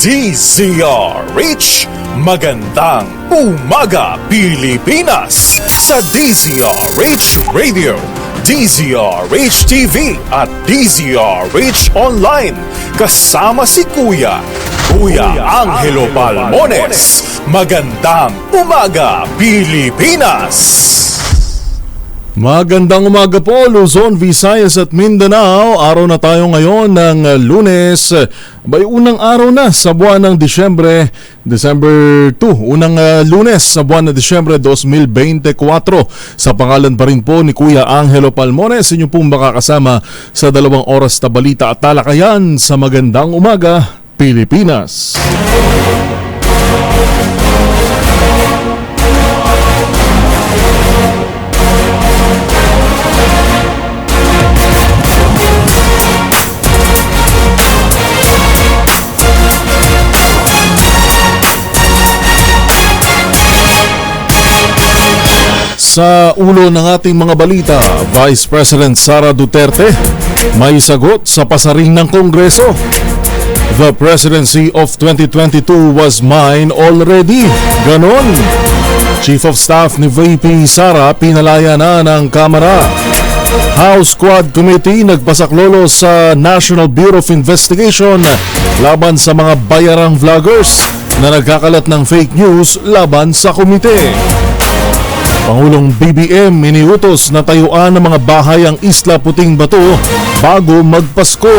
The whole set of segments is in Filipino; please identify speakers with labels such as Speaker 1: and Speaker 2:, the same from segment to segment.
Speaker 1: DZRH, magandang umaga Pilipinas sa DZRH Radio, DZRH TV at DZRH Online. Kasama si Kuya Angelo Palmones. Magandang umaga Pilipinas.
Speaker 2: Magandang umaga po Luzon, Visayas at Mindanao. Araw na tayo ngayon ng Lunes. Unang araw na sa buwan ng Disyembre, December 2. Unang Lunes sa buwan ng Disyembre 2024. Sa pangalan pa rin po ni Kuya Angelo Palmones, inyo pong makakasama sa 2 oras na balita at talakayan sa Magandang Umaga Pilipinas. Sa ulo ng ating mga balita, Vice President Sara Duterte may sagot sa pasaring ng Kongreso. The presidency of 2022 was mine already. Ganon. Chief of Staff ni VP Sara pinalaya na ng Kamara. House Quad Committee nagpasaklolo sa National Bureau of Investigation laban sa mga bayarang vloggers na nagkakalat ng fake news laban sa komite. Pangulong BBM iniutos na tayuan ng mga bahay ang Isla Puting Bato bago magpasko.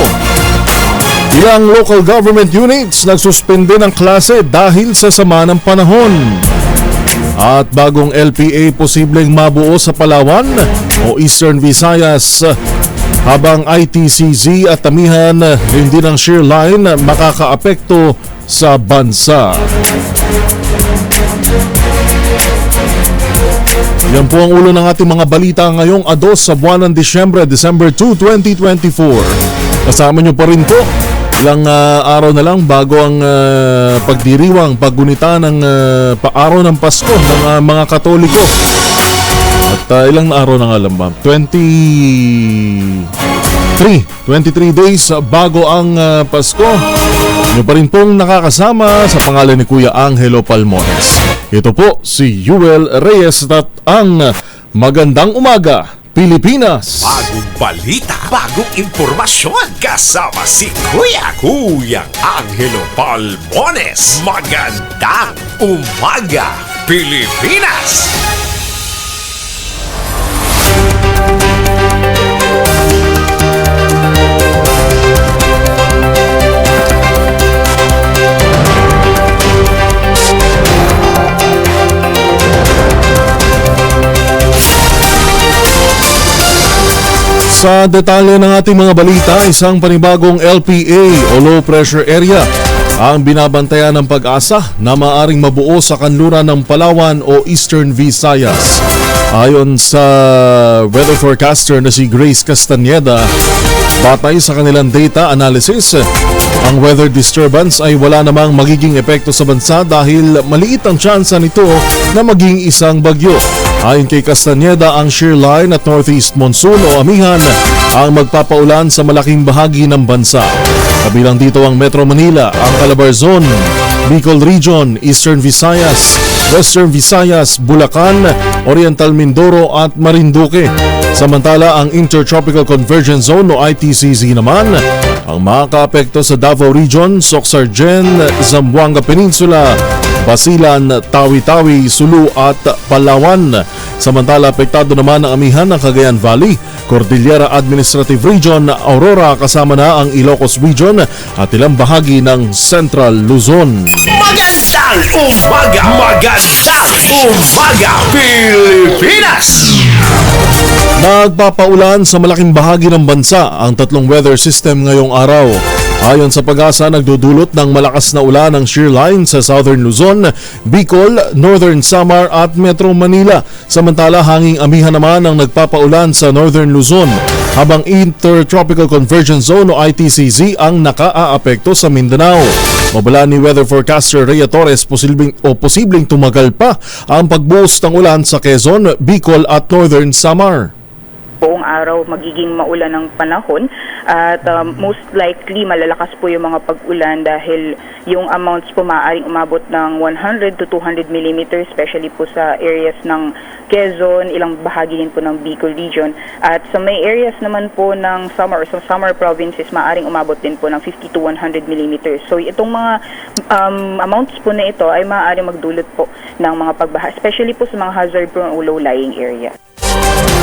Speaker 2: Ilang local government units nagsuspende ng klase dahil sa sama ng panahon. At bagong LPA posibleng mabuo sa Palawan o Eastern Visayas, habang ITCZ at Amihan hindi ng shear line makakaapekto sa bansa. Yan po ang ulo ng ating mga balita ngayong 2 sa buwan ng Disyembre, December 2, 2024. Kasama nyo pa rin po, ilang araw na lang bago ang pagdiriwang, paggunita ng paaraw ng Pasko ng mga Katoliko. At ilang araw na nga lang ba? 23 days bago ang Pasko. Nyo pa rin pong nakakasama sa pangalan ni Kuya Angelo Palmones. Ito po si Yuel Reyes at ang Magandang Umaga Pilipinas.
Speaker 1: Bagong balita, bagong impormasyon, kasama si Kuya Angelo Palmones. Magandang Umaga Pilipinas.
Speaker 2: Sa detalye ng ating mga balita, isang panibagong LPA o low pressure area ang binabantayan ng Pag-asa na maaring mabuo sa kanluran ng Palawan o Eastern Visayas. Ayon sa weather forecaster na si Grace Castañeda, batay sa kanilang data analysis, ang weather disturbance ay wala namang magiging epekto sa bansa dahil maliit ang tsansa nito na maging isang bagyo. Ayon kay Castañeda, ang shear line at northeast monsoon o amihan ang magpapaulan sa malaking bahagi ng bansa. Kabilang dito ang Metro Manila, ang Calabarzon, Bicol Region, Eastern Visayas, Western Visayas, Bulacan, Oriental Mindoro at Marinduque. Samantala, ang Intertropical Convergence Zone o ITCZ naman ang makakaapekto sa Davao Region, Soc-Sargen, Zamboanga Peninsula, Basilan, Tawi-Tawi, Sulu at Palawan. Samantala, apektado naman ang amihan ng Cagayan Valley, Cordillera Administrative Region, Aurora kasama na ang Ilocos Region at ilang bahagi ng Central Luzon.
Speaker 1: Magandang umaga Pilipinas.
Speaker 2: Nagpapaulan sa malaking bahagi ng bansa ang tatlong weather system ngayong araw. Ayon sa Pag-asa, nagdudulot ng malakas na ulan ng shear line sa Southern Luzon, Bicol, Northern Samar at Metro Manila. Samantala, hanging amihan naman ang nagpapaulan sa Northern Luzon, habang Intertropical Convergence Zone o ITCZ ang nakaaapekto sa Mindanao. Mabala ni weather forecaster Rhea Torres, posibleng tumagal pa ang pagbuhos ng ulan sa Quezon, Bicol at Northern Samar.
Speaker 3: Oo buong araw magiging maulan ng panahon at most likely malalakas po yung mga pag-ulan dahil yung amounts po maaaring umabot ng 100 to 200 millimeters, especially po sa areas ng Quezon, ilang bahagi din po ng Bicol region. At sa may areas naman po ng summer provinces, maaaring umabot din po ng 50 to 100 millimeters. So itong mga amounts po na ito ay maaaring magdulot po ng mga pagbaha, especially po sa mga hazard-prone o low-lying area.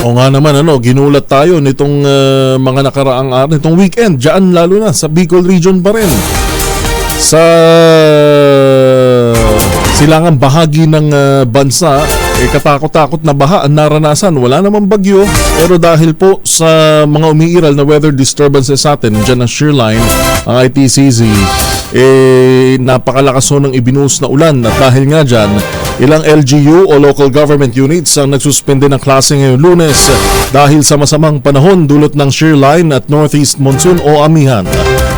Speaker 2: O nga naman, ginulat tayo nitong mga nakaraang araw, nitong weekend, dyan lalo na sa Bicol region pa rin. Sa silangang bahagi ng bansa, katakot-takot na baha ang naranasan. Wala namang bagyo, pero dahil po sa mga umiiral na weather disturbances sa atin, dyan ang Shearline, ang ITCZ, napakalakas ng ibinuhos na ulan. At dahil nga dyan, ilang LGU o local government units ang nagsuspende ng klase ngayong Lunes dahil sa masamang panahon dulot ng Shearline at Northeast Monsoon o Amihan.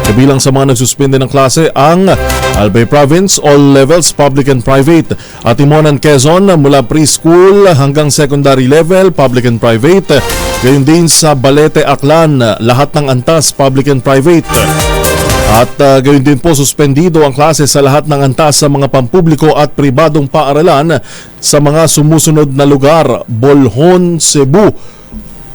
Speaker 2: Kabilang sa mga nagsuspende ng klase ang Albay Province, all levels, public and private. At Timonan, Quezon, mula preschool hanggang secondary level, public and private. Gayon din sa Balete, Aklan, lahat ng antas, public and private. At gayon din po suspendido ang klase sa lahat ng antas sa mga pampubliko at pribadong paaralan sa mga sumusunod na lugar: Bolhon, Cebu,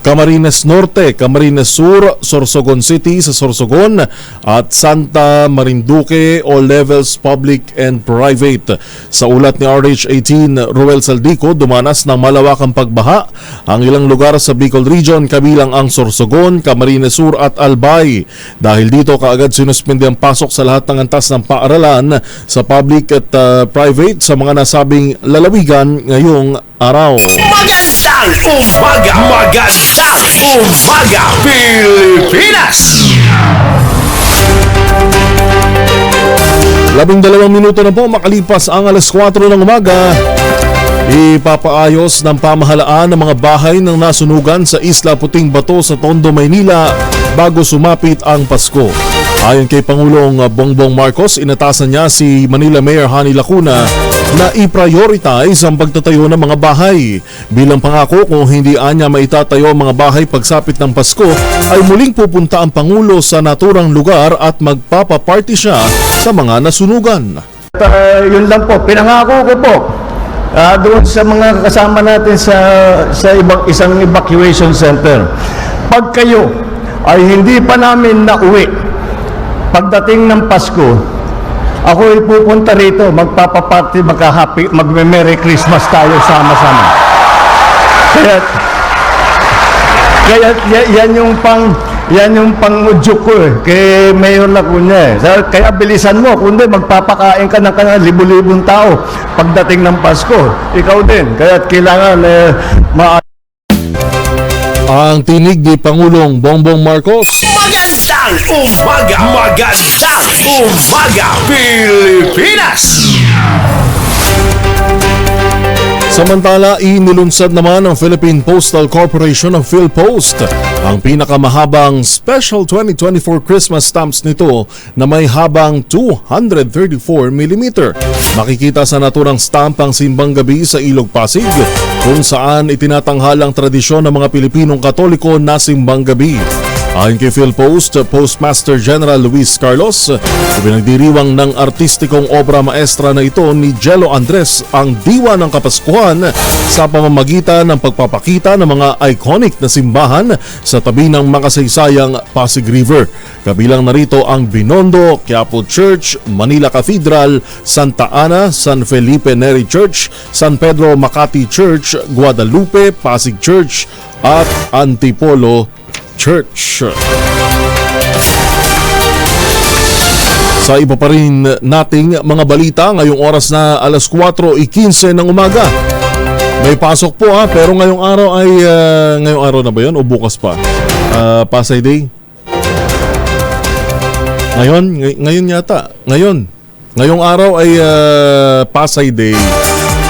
Speaker 2: Camarines Norte, Camarines Sur, Sorsogon City sa Sorsogon at Santa Marinduque, all levels public and private. Sa ulat ni RH18 Ruel Saldico, dumanas ng malawakang pagbaha ang ilang lugar sa Bicol Region kabilang ang Sorsogon, Camarines Sur at Albay. Dahil dito kaagad sinuspende ang pasok sa lahat ng antas ng paaralan sa public at private sa mga nasabing lalawigan ngayong araw.
Speaker 1: Magandang umaga! Magandang umaga, Pilipinas!
Speaker 2: 12 minuto na po makalipas ang alas 4 ng umaga. Ipapaayos ng pamahalaan ng mga bahay ng nasunugan sa Isla Puting Bato sa Tondo, Maynila bago sumapit ang Pasko. Ayon kay Pangulong Bongbong Marcos, inatasan niya si Manila Mayor Hani Lacuna na i-prioritize ang pagtatayo ng mga bahay. Bilang pangako, kung hindi anya maitatayo ang mga bahay pagsapit ng Pasko, ay muling pupunta ang Pangulo sa naturang lugar at magpapaparty siya sa mga nasunugan.
Speaker 4: Yun lang po, pinangako ko po doon sa mga kasama natin sa isang evacuation center. Pag kayo ay hindi pa namin nauwi pagdating ng Pasko, ako ay pupunta rito, magpapaparty, magme-Merry Christmas tayo sama-sama. Kaya yan yung pang-udyok ko kay Mayor Lacuna Kaya bilisan mo, kundi magpapakain ka ng libu-libong tao pagdating ng Pasko. Ikaw din, kaya kailangan
Speaker 2: Ang tinig ni Pangulong Bongbong Marcos.
Speaker 1: Magandang umaga! Magandang umaga, Pilipinas!
Speaker 2: Samantala, inilunsad naman ng Philippine Postal Corporation ng PhilPost ang pinakamahabang Special 2024 Christmas stamps nito na may habang 234mm. Makikita sa naturang stamp ang Simbang Gabi sa Ilog Pasig, kung saan itinatanghalang tradisyon ng mga Pilipinong Katoliko na Simbang Gabi. Ayon kay PhilPost, Postmaster General Luis Carlos, pinagdiriwang ng artistikong obra maestra na ito ni Jello Andres ang diwa ng Kapaskuhan sa pamamagitan ng pagpapakita ng mga iconic na simbahan sa tabi ng makasaysayang Pasig River. Kabilang narito ang Binondo, Quiapo Church, Manila Cathedral, Santa Ana, San Felipe Neri Church, San Pedro Makati Church, Guadalupe, Pasig Church at Antipolo Church. Sa iba pa rin nating mga balita ngayong oras na alas 4:15 ng umaga. May pasok po pero ngayong araw ay ngayong araw na ba 'yon o bukas pa? Pasay Day. Ngayon yata. Ngayong araw ay Pasay Day.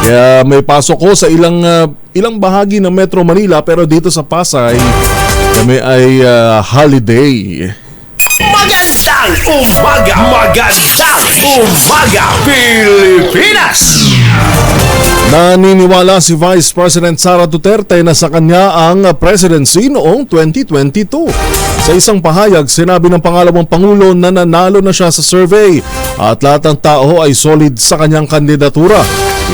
Speaker 2: Kaya may pasok ko sa ilang bahagi ng Metro Manila, pero dito sa Pasay kami ay holiday.
Speaker 1: Magandang umaga! Magandang umaga, Pilipinas!
Speaker 2: Naniniwala si Vice President Sara Duterte na sa kanya ang presidency noong 2022. Sa isang pahayag, sinabi ng pangalawang Pangulo na nanalo na siya sa survey at lahat ng tao ay solid sa kanyang kandidatura.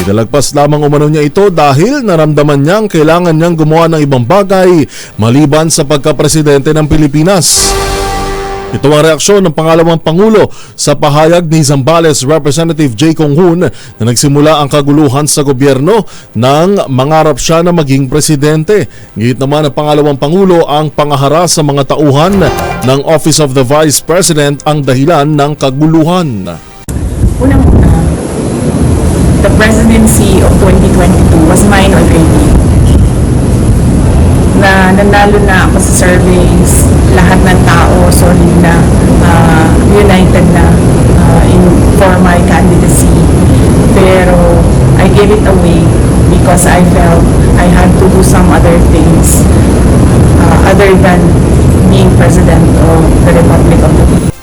Speaker 2: Idalagpas lamang umano niya ito dahil naramdaman niyang kailangan niyang gumawa ng ibang bagay maliban sa pagkapresidente ng Pilipinas. Ito ang reaksyon ng pangalawang Pangulo sa pahayag ni Zambales Representative J. Kong Hoon na nagsimula ang kaguluhan sa gobyerno nang mangarap siya na maging presidente. Ngit naman ng pangalawang Pangulo ang pangahara sa mga tauhan ng Office of the Vice President ang dahilan ng kaguluhan.
Speaker 5: Unang-una, the presidency of 2022 was mine already. Na nanalo na ako sa surveys, lahat ng tao solid na, united na for my candidacy. Pero I gave it away because I felt I had to do some other things other than being president of the Republic of the Philippines.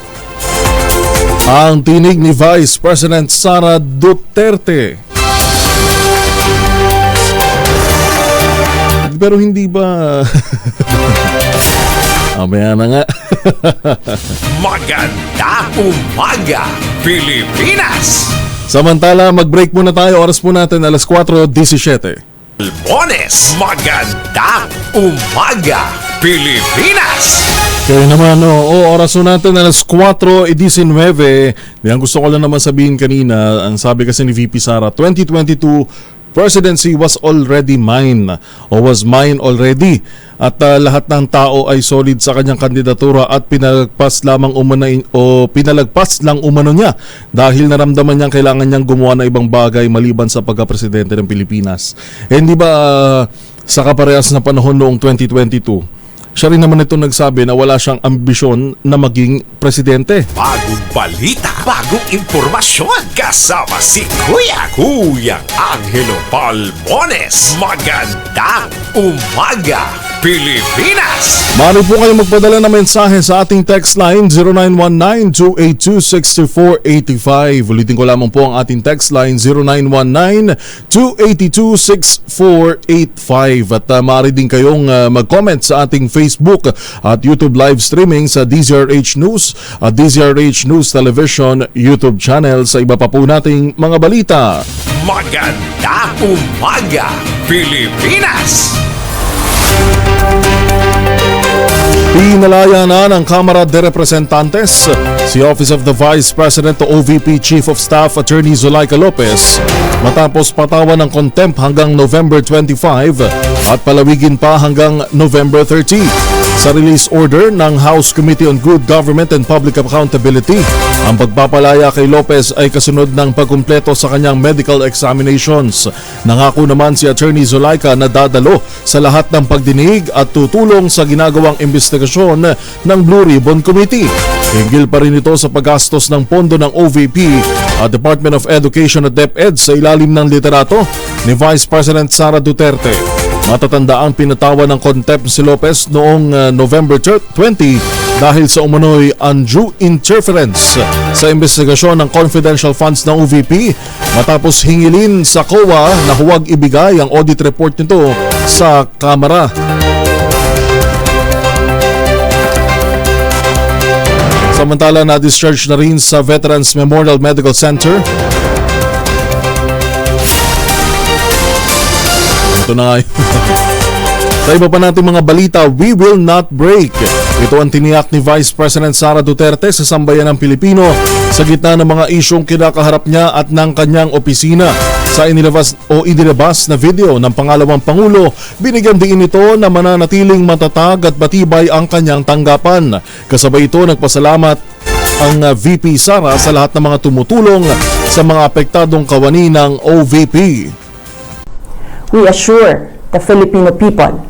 Speaker 2: Ang tinig ni Vice President Sara Duterte. Pero hindi ba... Amaya na nga.
Speaker 1: Maganda umaga, Pilipinas!
Speaker 2: Samantala, mag-break muna tayo. Oras po natin alas 4:17.
Speaker 1: Balbones, maganda umaga, Pilipinas!
Speaker 2: Kaya naman, oras po natin alas 4:19. Ang gusto ko lang naman sabihin kanina, ang sabi kasi ni VP Sara, 2022 presidency was already mine o was mine already at lahat ng tao ay solid sa kanyang kandidatura at pinalagpas lang umano niya dahil naramdaman niyang kailangan niyang gumawa ng ibang bagay maliban sa pagka-presidente ng Pilipinas. Hindi ba sa kaparehas na panahon noong 2022 siya rin naman ito nagsabi na wala siyang ambisyon na maging presidente.
Speaker 1: Bagong balita, bagong impormasyon, kasama si Kuya Angelo Balbones. Magandang umaga, Pilipinas!
Speaker 2: Maaari po kayo magpadala ng mensahe sa ating text line 0919-282-6485. Ulitin ko lamang po ang ating text line 0919-282-6485. At maaari din kayong mag-comment sa ating Facebook at YouTube live streaming sa DZRH News at DZRH News Television YouTube channel sa iba pa po nating mga balita.
Speaker 1: Magandang umaga, Pilipinas!
Speaker 2: Pinalaya na ng Kamara de Representantes si Office of the Vice President o OVP Chief of Staff Attorney Zulaika Lopez matapos patawan ng contempt hanggang November 25 at palawigin pa hanggang November 30. Sa release order ng House Committee on Good Government and Public Accountability, ang pagpapalaya kay Lopez ay kasunod ng pagkumpleto sa kanyang medical examinations. Nangako naman si Attorney Zulaika na dadalo sa lahat ng pagdinig at tutulong sa ginagawang investigasyon ng Blue Ribbon Committee. Hinggil pa rin ito sa paggastos ng pondo ng OVP at Department of Education at DepEd sa ilalim ng liderato ni Vice President Sara Duterte. Matatanda ang pinatawan ng contempt si Lopez noong November 20 dahil sa umano'y undue interference sa investigasyon ng confidential funds ng OVP matapos hingilin sa COA na huwag ibigay ang audit report nito sa Kamara. Samantala, na-discharge na rin sa Veterans Memorial Medical Center. Ito na nga. Sa iba pa natin mga balita, we will not break. Ito ang tiniyak ni Vice President Sara Duterte sa sambayan ng Pilipino sa gitna ng mga isyong kinakaharap niya at ng kanyang opisina. Sa inilabas na video ng pangalawang Pangulo, binigyan din ito na mananatiling matatag at matibay ang kanyang tanggapan. Kasabay ito nagpasalamat ang VP Sara sa lahat ng mga tumutulong sa mga apektadong kawani ng OVP.
Speaker 6: We assure the Filipino people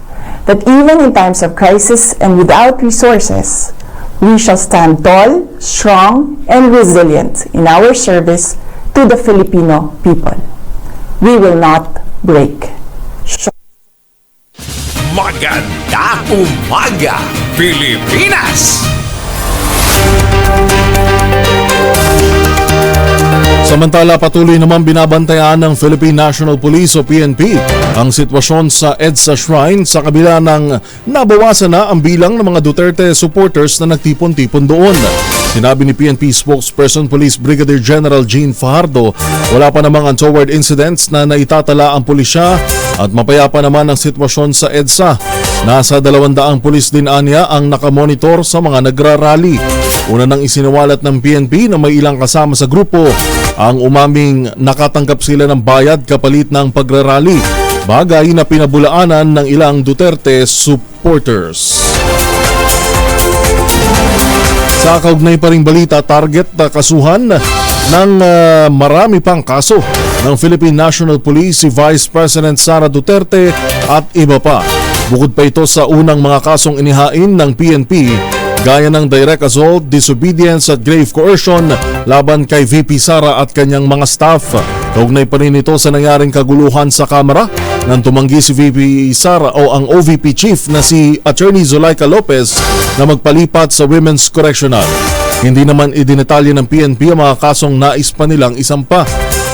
Speaker 6: that even in times of crisis and without resources, we shall stand tall, strong, and resilient in our service to the Filipino people. We will not break.
Speaker 1: Magandang umaga, Pilipinas!
Speaker 2: Sa Samantala, patuloy naman binabantayan ng Philippine National Police o PNP ang sitwasyon sa EDSA Shrine sa kabila ng nabawasan na ang bilang ng mga Duterte supporters na nagtipon-tipon doon. Sinabi ni PNP spokesperson Police Brigadier General Jean Fajardo, wala pa namang untoward incidents na naitatala ang pulisya at mapayapa naman ang sitwasyon sa EDSA. Nasa 200 pulis din anya ang nakamonitor sa mga nagrarally. Una nang isinawalat ng PNP na may ilang kasama sa grupo ang umaming nakatanggap sila ng bayad kapalit ng pagrarally, bagay na pinabulaanan ng ilang Duterte supporters. Sa kaugnay pa ring balita, target na kasuhan ng marami pang kaso ng Philippine National Police si Vice President Sara Duterte at iba pa. Bukod pa ito sa unang mga kasong inihain ng PNP gaya ng direct assault, disobedience at grave coercion laban kay VP Sara at kanyang mga staff. Kaugnay pa rin ito sa nangyaring kaguluhan sa Kamara nang tumanggi si VP Sara o ang OVP chief na si Attorney Zulaika Lopez na magpalipat sa Women's Correctional. Hindi naman idinetalye ng PNP ang mga kasong nais pa nilang isampa.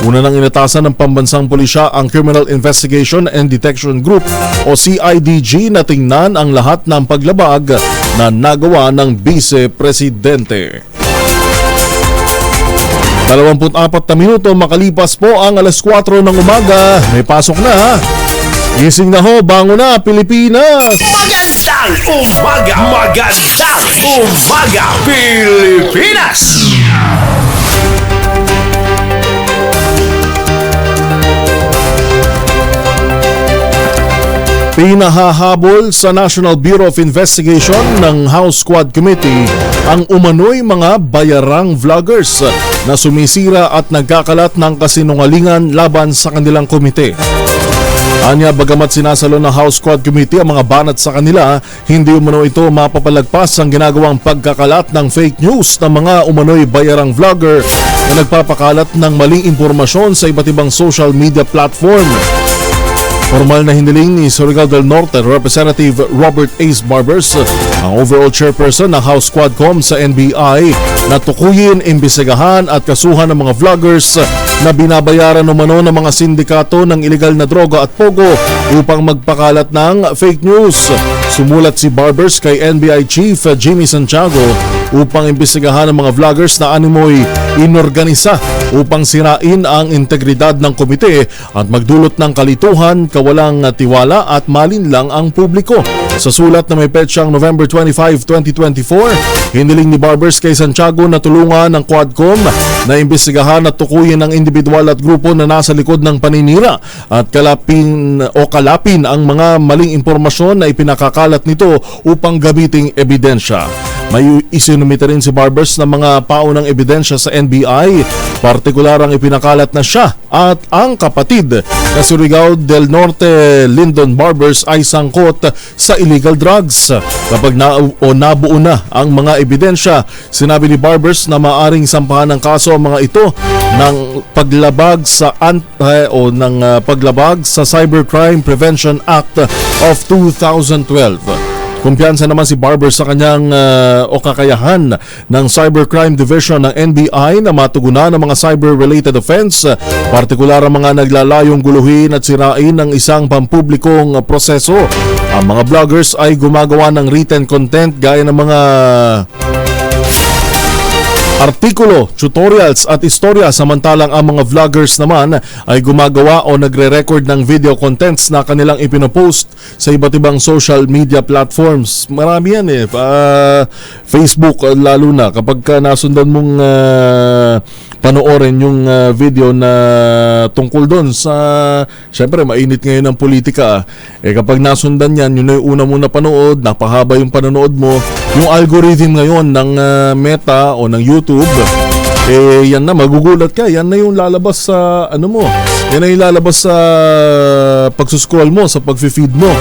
Speaker 2: Una nang inatasan ng pambansang pulisya ang Criminal Investigation and Detection Group o CIDG na tingnan ang lahat ng paglabag na nagawa ng Vice Presidente. 24 na minuto makalipas po ang alas 4 ng umaga. May pasok na ha. Gising na ho, bango na Pilipinas!
Speaker 1: Magandang umaga! Magandang umaga, Pilipinas!
Speaker 2: Pinahahabol sa National Bureau of Investigation ng House Quad Committee ang umano'y mga bayarang vloggers na sumisira at nagkakalat ng kasinungalingan laban sa kanilang komite. Anya, bagamat sinasalo ng House Quad Committee ang mga banat sa kanila, hindi umano ito mapapalagpas ang ginagawang pagkakalat ng fake news ng mga umano'y bayarang vlogger na nagpapakalat ng maling impormasyon sa iba't ibang social media platform. Formal na hiniling ni Surigao del Norte Representative Robert Ace Barbers, ang overall chairperson ng House Quadcom sa NBI, na tukuyin, imbestigahan at kasuhan ng mga vloggers na binabayaran umano ng mga sindikato ng ilegal na droga at pogo upang magpakalat ng fake news. Sumulat si Barbers kay NBI Chief Jimmy Santiago upang imbestigahan ng mga vloggers na animoy inorganisa upang sirain ang integridad ng komite at magdulot ng kalituhan, kawalang tiwala at malinlang ang publiko. Sa sulat na may petsang November 25, 2024, hiniling ni Barbers kay Santiago na tulungan ng Quadcom na imbestigahan at tukuyin ang individual at grupo na nasa likod ng paninira at kalapin ang mga maling impormasyon na ipinakakalat nito upang gamiting ebidensya. May isinumite rin si Barbers ng mga paunang ebidensya sa NBI, partikular ang ipinakalat na siya at ang kapatid na Surigao del Norte Lyndon Barbers ay sangkot sa illegal drugs. Kapag nabuo na ang mga ebidensya, sinabi ni Barbers na maaring sampahan ng kaso ang mga ito ng paglabag sa paglabag sa Cybercrime Prevention Act of 2012. Kumpiyansa naman si Barbers sa kanyang kakayahan ng Cybercrime Division ng NBI na matugunan ng mga cyber-related offense, partikular ang mga naglalayong guluhin at sirain ng isang pampublikong proseso. Ang mga vloggers ay gumagawa ng written content gaya ng mga artikulo, tutorials at istorya, samantalang ang mga vloggers naman ay gumagawa o nagre-record ng video contents na kanilang ipinopost sa iba't ibang social media platforms. Marami yan Facebook lalo na kapag nasundan mong panoorin yung video na tungkol doon sa, syempre mainit ngayon ang politika. Kapag nasundan yan, yun na yung una mo na panood, napahaba yung panonood mo, yung algorithm ngayon ng Meta o ng YouTube, yan na, magugulat ka, yan na yung lalabas sa mo, yan na yung lalabas sa pagsuscroll mo, sa pag-feed mo.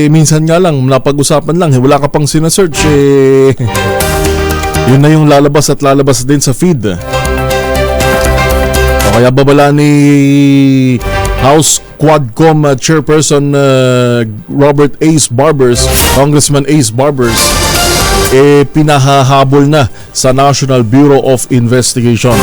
Speaker 2: Minsan nga lang, napag-usapan lang, wala ka pang sinasearch, yun na yung lalabas at lalabas din sa feed. O kaya babala ni House Quadcom Chairperson Robert Ace Barbers, Congressman Ace Barbers, pinahahabol na sa National Bureau of Investigation.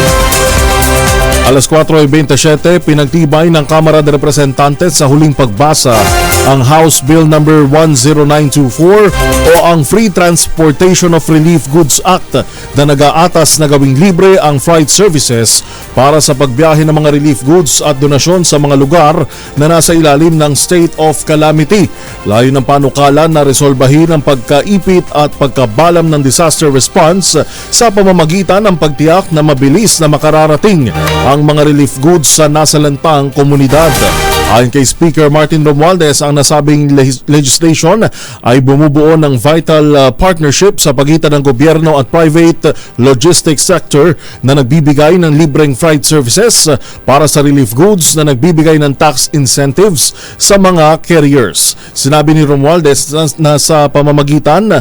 Speaker 2: Alas 4:27, pinagtibay ng Kamara de Representantes sa huling pagbasa ang House Bill number 10924 o ang Free Transportation of Relief Goods Act na nag-aatas na gawing libre ang freight services para sa pagbiyahe ng mga relief goods at donasyon sa mga lugar na nasa ilalim ng state of calamity. Layo ng panukala na resolbahin ang pagkaipit at pagkabalam ng disaster response sa pamamagitan ng pagtiyak na mabilis na makararating ang mga relief goods sa nasalantang komunidad. Ayon kay Speaker Martin Romualdez, ang nasabing legislation ay bumubuo ng vital partnership sa pagitan ng gobyerno at private logistics sector na nagbibigay ng libreng freight services para sa relief goods na nagbibigay ng tax incentives sa mga carriers. Sinabi ni Romualdez na sa pamamagitan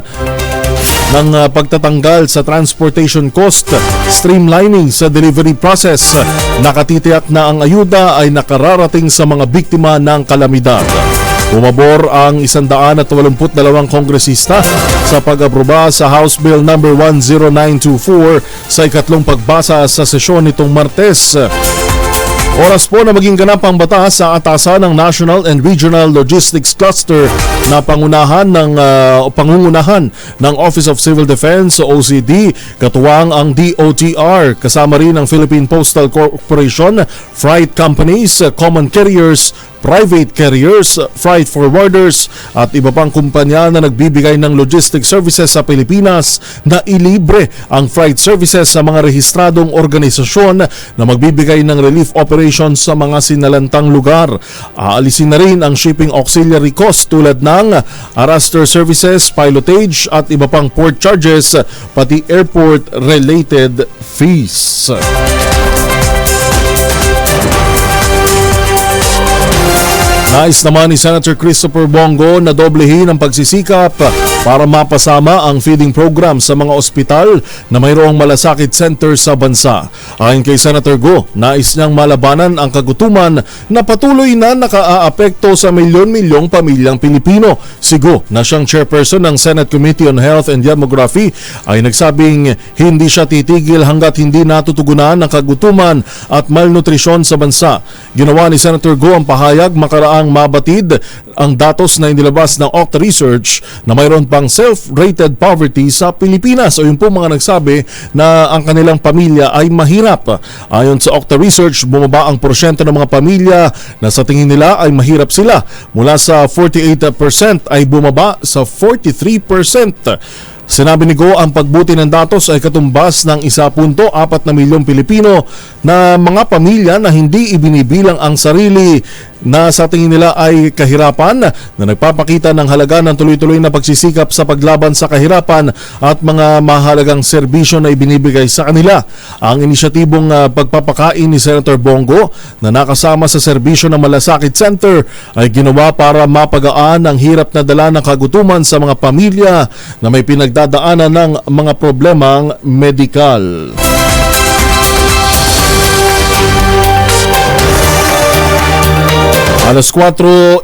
Speaker 2: ng pagtatanggal sa transportation cost, streamlining sa delivery process, nakatitiyak na ang ayuda ay nakararating sa mga biktima ng kalamidad. Bumabor ang 182 kongresista sa pag-aproba sa House Bill number 10924 sa ikatlong pagbasa sa sesyon nitong Martes. Oras po na maging ganap ang batas sa atasan ng National and Regional Logistics Cluster na pangungunahan ng Office of Civil Defense o OCD, katuwang ang DOTR, kasama rin ang Philippine Postal Corporation, freight companies, common carriers, private carriers, freight forwarders at iba pang kumpanya na nagbibigay ng logistic services sa Pilipinas na ilibre ang freight services sa mga rehistradong organisasyon na magbibigay ng relief operations sa mga sinalantang lugar. Aalisin na rin ang shipping auxiliary cost tulad ng arrester services, pilotage at iba pang port charges, pati airport related fees. Nais naman ni Senator Christopher Bongo na doblehin ang pagsisikap para mapasama ang feeding program sa mga ospital na mayroong malasakit center sa bansa. Ayon kay Senator Go, nais niyang malabanan ang kagutuman na patuloy na nakaaapekto sa milyon-milyong pamilyang Pilipino. Si Go, na siyang chairperson ng Senate Committee on Health and Demography, ay nagsabing hindi siya titigil hanggat hindi natutugunan ang kagutuman at malnutrisyon sa bansa. Ginawa ni Senator Go ang pahayag makaraang mabatid ang datos na inilabas ng Octa Research na mayroon pang self-rated poverty sa Pilipinas o yung po mga nagsabi na ang kanilang pamilya ay mahirap. Ayon sa Octa Research, bumaba ang porsyento ng mga pamilya na sa tingin nila ay mahirap sila. Mula sa 48% ay bumaba sa 43%. Sinabi ni Go, ang pagbuti ng datos ay katumbas ng 1.4 na milyong Pilipino na mga pamilya na hindi ibinibilang ang sarili na sa tingin nila ay kahirapan, na nagpapakita ng halaga ng tuloy-tuloy na pagsisikap sa paglaban sa kahirapan at mga mahalagang serbisyo na ibinibigay sa kanila. Ang inisyatibong pagpapakain ni Senator Bongo na nakasama sa serbisyo ng Malasakit Center ay ginawa para mapagaan ang hirap na dala ng kagutuman sa mga pamilya na may pinagdadaanan ng mga problemang medikal. Alas 4:30.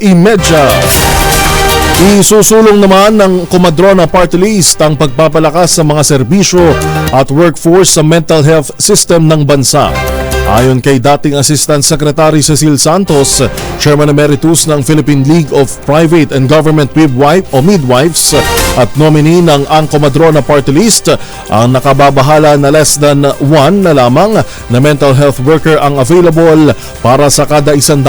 Speaker 2: Isusulong naman ng Comadrona Party List ang pagpapalakas sa mga serbisyo at workforce sa mental health system ng bansa. Ayon kay dating Assistant Secretary Cecil Santos, Chairman Emeritus ng Philippine League of Private and Government Midwives at nominee ng ang Comadrona Party List, ang nakababahala na less than 1 na lamang na mental health worker ang available para sa kada 100,000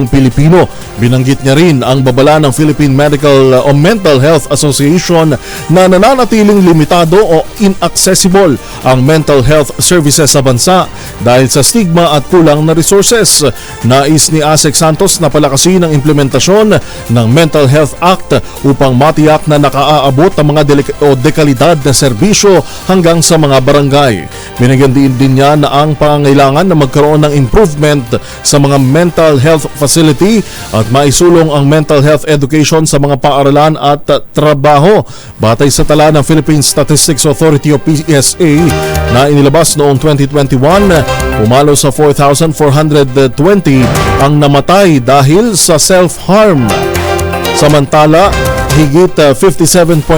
Speaker 2: Pilipino. Binanggit niya rin ang babala ng Philippine Medical o Mental Health Association na nananatiling limitado o inaccessible ang mental health services sa bansa dahil sa stigma at kulang na resources. Nais ni Asek Santos na palakasin ang implementasyon ng Mental Health Act upang matiyak na nakaaabot ang mga dekalidad na serbisyo hanggang sa mga barangay. Binigyan din niya na ang pangangailangan na magkaroon ng improvement sa mga mental health facility at maisulong ang mental health education sa mga paaralan at trabaho. Batay sa tala ng Philippine Statistics Authority o PSA na inilabas noong 2021, umalo sa 4,420 ang namatay dahil sa self-harm. Samantala, higit 57.3%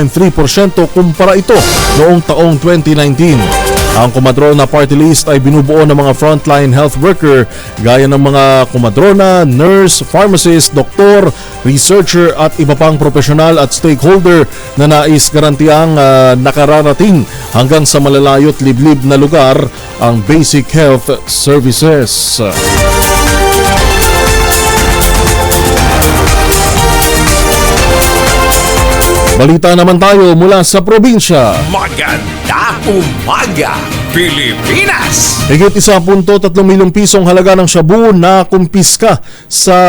Speaker 2: kumpara ito noong taong 2019. Ang kumadrona party list ay binubuo ng mga frontline health worker gaya ng mga kumadrona, nurse, pharmacist, doktor, researcher at iba pang profesional at stakeholder na nais garantiyang nakararating hanggang sa malalayot liblib na lugar ang basic health services. Balita naman tayo mula sa probinsya.
Speaker 1: Magandang umaga, Pilipinas!
Speaker 2: Higit 1.3 milyong pisong halaga ng shabu na kumpiska sa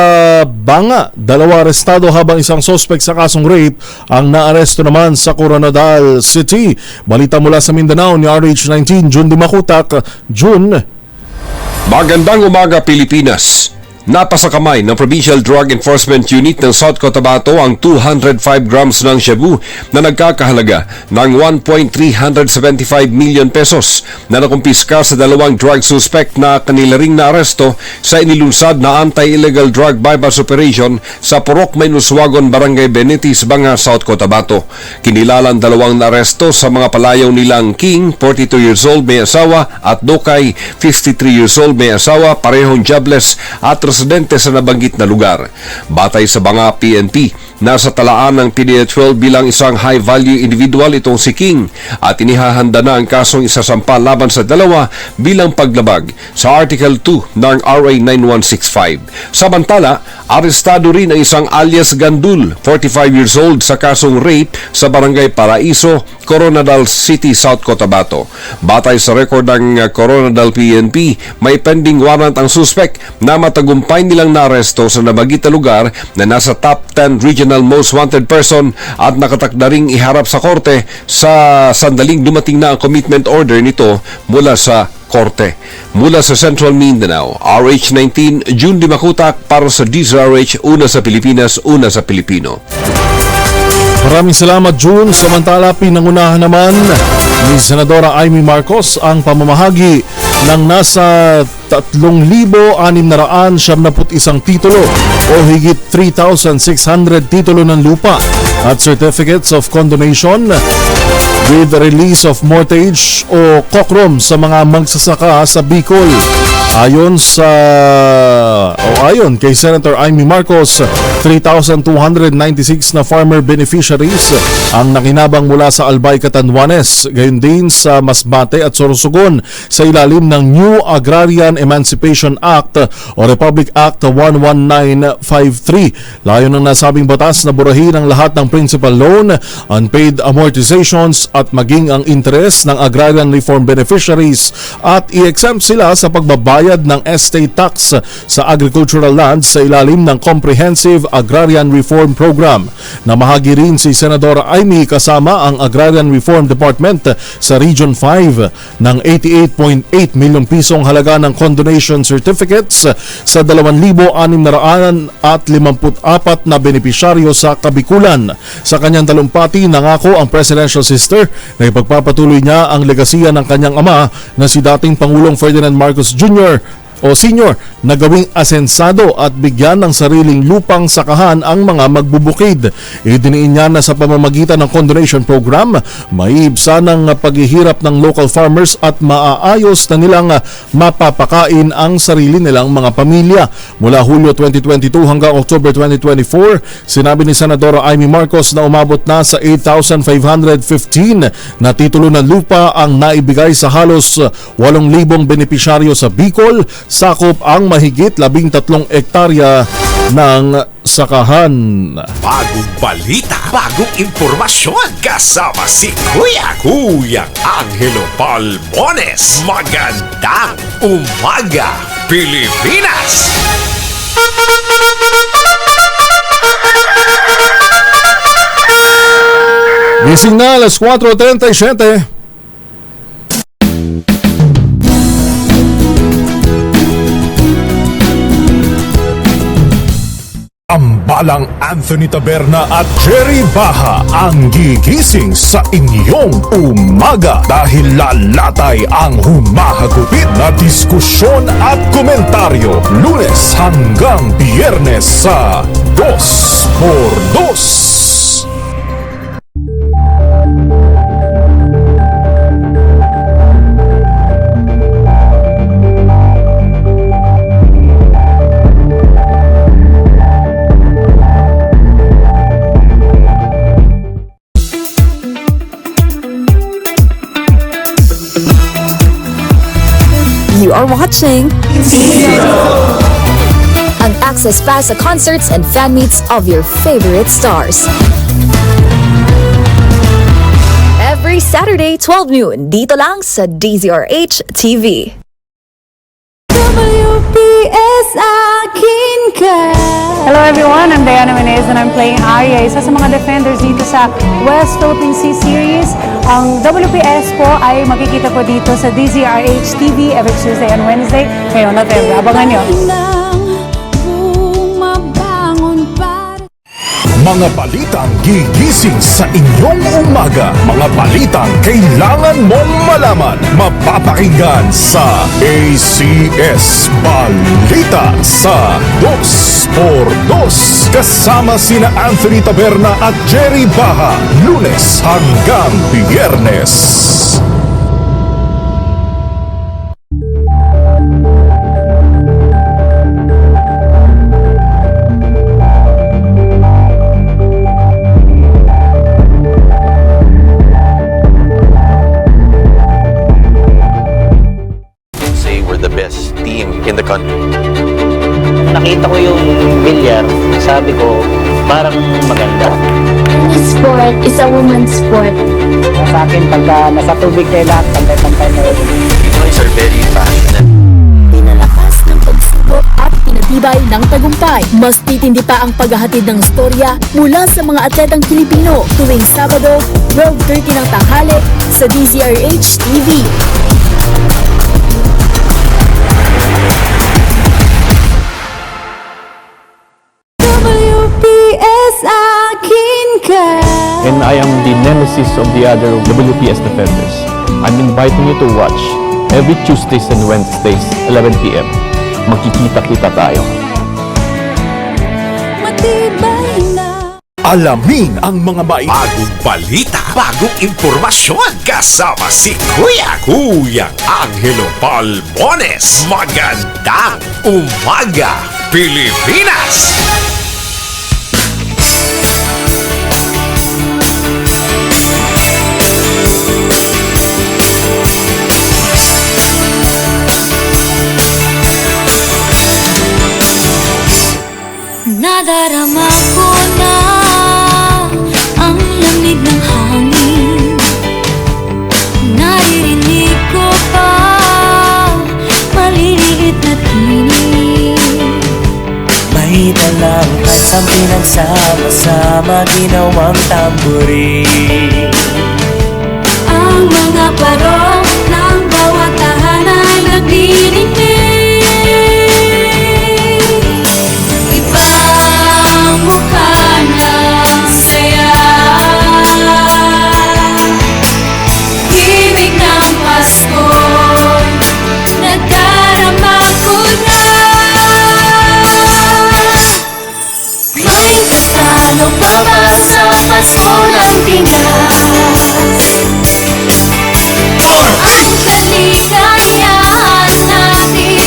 Speaker 2: Banga. 2 arestado habang isang sospek sa kasong rape ang naaresto naman sa Coronadal City. Balita mula sa Mindanao ni RH19 June Dimakutak. June.
Speaker 7: Magandang umaga, Pilipinas! Napasakamay ng Provincial Drug Enforcement Unit ng South Cotabato ang 205 grams ng shabu na nagkakahalaga ng 1.375 million pesos na nakumpiska sa 2 drug suspect na kanila ring naaresto sa inilunsad na anti-illegal drug bypass operation sa Purok Mainuswagon, Barangay Benitis, Banga, South Cotabato. Kinilalang 2 naaresto sa mga palayaw nilang King, 42 years old, may asawa, at Dokay, 53 years old, may asawa, parehong jobless at residente sa nabanggit na lugar. Batay sa Banga PNP, nasa talaan ng PDA-12 bilang isang high-value individual itong si King at inihahanda na ang kasong isasampa laban sa 2 bilang paglabag sa Article 2 ng RA 9165. Samantala, arestado rin ang isang alias Gandul, 45 years old, sa kasong rape sa Barangay Paraiso, Coronadal City, South Cotabato. Batay sa record ng Coronadal PNP, may pending warrant ang suspect na matagumpay nilang naresto sa nabanggit na lugar na nasa top 10 regional most wanted person at nakatakda ring iharap sa korte sa sandaling dumating na ang commitment order nito mula sa korte. Mula sa Central Mindanao, RH19 June Dimakutak para sa DZRH, una sa Pilipinas, una sa Pilipino.
Speaker 2: Maraming salamat, June. Samantala, pinangunahan naman ni Senadora Amy Marcos ang pamamahagi ng nasa 3,671 titulo o higit 3,600 titulo ng lupa at certificates of condonation with the release of mortgage o kokrom sa mga magsasaka sa Bicol. Ayon kay Senator Amy Marcos, 3,296 na farmer beneficiaries ang nakinabang mula sa Albay, Catanduanes, gayon din sa Masbate at Sorsogon sa ilalim ng New Agrarian Emancipation Act o Republic Act 11953. Layon ng nasabing batas na burahin ang lahat ng principal loan, unpaid amortizations at maging ang interest ng agrarian reform beneficiaries at i-exempt sila sa pagbabayad ng estate tax sa agricultural lands sa ilalim ng Comprehensive Agrarian Reform Program. Namahagi rin si Senadora Amy kasama ang Agrarian Reform Department sa Region 5 ng 88.8 milyong pisong halaga ng condonation certificates sa 2,654 na benepisyaryo sa Kabikulan. Sa kanyang talumpati, nangako ang presidential sister na ipagpapatuloy niya ang legasiya ng kanyang ama na si dating Pangulong Ferdinand Marcos Jr. o Senior na gawing asensado at bigyan ng sariling lupang sakahan ang mga magbubukid. Idiniin niya na sa pamamagitan ng condonation program, maiibsa ng paghihirap ng local farmers at maaayos na nilang mapapakain ang sarili nilang mga pamilya. Mula Hulyo 2022 hanggang October 2024, sinabi ni Senadora Amy Marcos na umabot na sa 8,515 na titulo ng lupa ang naibigay sa halos 8,000 benepisyaryo sa Bicol, sakop ang mahigit 13 ektarya ng sakahan.
Speaker 1: Bagong balita, bagong impormasyon, kasama si Kuyang Angelo Palmones. Magandang umaga, Pilipinas!
Speaker 2: Gising na alas 4:37.
Speaker 8: Ambalang Anthony Taberna at Jerry Baha ang gigising sa inyong umaga dahil lalatay ang humahagupit na diskusyon at komentaryo Lunes hanggang Biyernes sa 2x2.
Speaker 9: watching ang access pass sa concerts and fan meets of your favorite stars. Every Saturday, 12 noon, dito lang sa DZRH TV. WPS Akin Ka.
Speaker 10: Hello everyone, I'm Diana Menez and I'm playing Arya, isa sa mga defenders dito sa West Philippine Sea Series. Ang WPS po ay makikita po dito sa DZRH TV every Tuesday and Wednesday ngayong November. Abangan nyo.
Speaker 8: Mga balitang gigising sa inyong umaga. Mga balitang kailangan mong malaman. Mapapakinggan sa ACS Balita sa 2x2. Kasama sina Anthony Taberna at Jerry Baha. Lunes hanggang Biyernes.
Speaker 11: In the country.
Speaker 12: Nakita ko yung bilyar, sabi ko, parang maganda.
Speaker 13: This sport is a woman's sport.
Speaker 12: Sa akin, pagka nasa tubig kayo lahat, pantay-pantay na yun.
Speaker 11: Pinoys are very passionate.
Speaker 9: Pinalakas ng pagsubok at pinatibay ng tagumpay. Mas titindi pa ang paghahatid ng storya mula sa mga atletang Pilipino tuwing Sabado, 12:30 ng tanghali sa DZRH TV.
Speaker 14: And I am the nemesis of the other WPS defenders. I'm inviting you to watch every Tuesdays and Wednesdays, 11 p.m. Magkikita-kita tayo.
Speaker 8: Alamin ang mga
Speaker 1: bagong balita, bagong impormasyon. Kasama si Kuyang Angelo Palmones. Magandang umaga, Pilipinas!
Speaker 13: Nadarama ko na ang lamig ng hangin. Naririnig ko pa maliliit na tinig.
Speaker 15: May dalang kasang pinagsama-sama ginawang tambourine.
Speaker 13: Ang mga parong ng bawat tahanan naglilinig.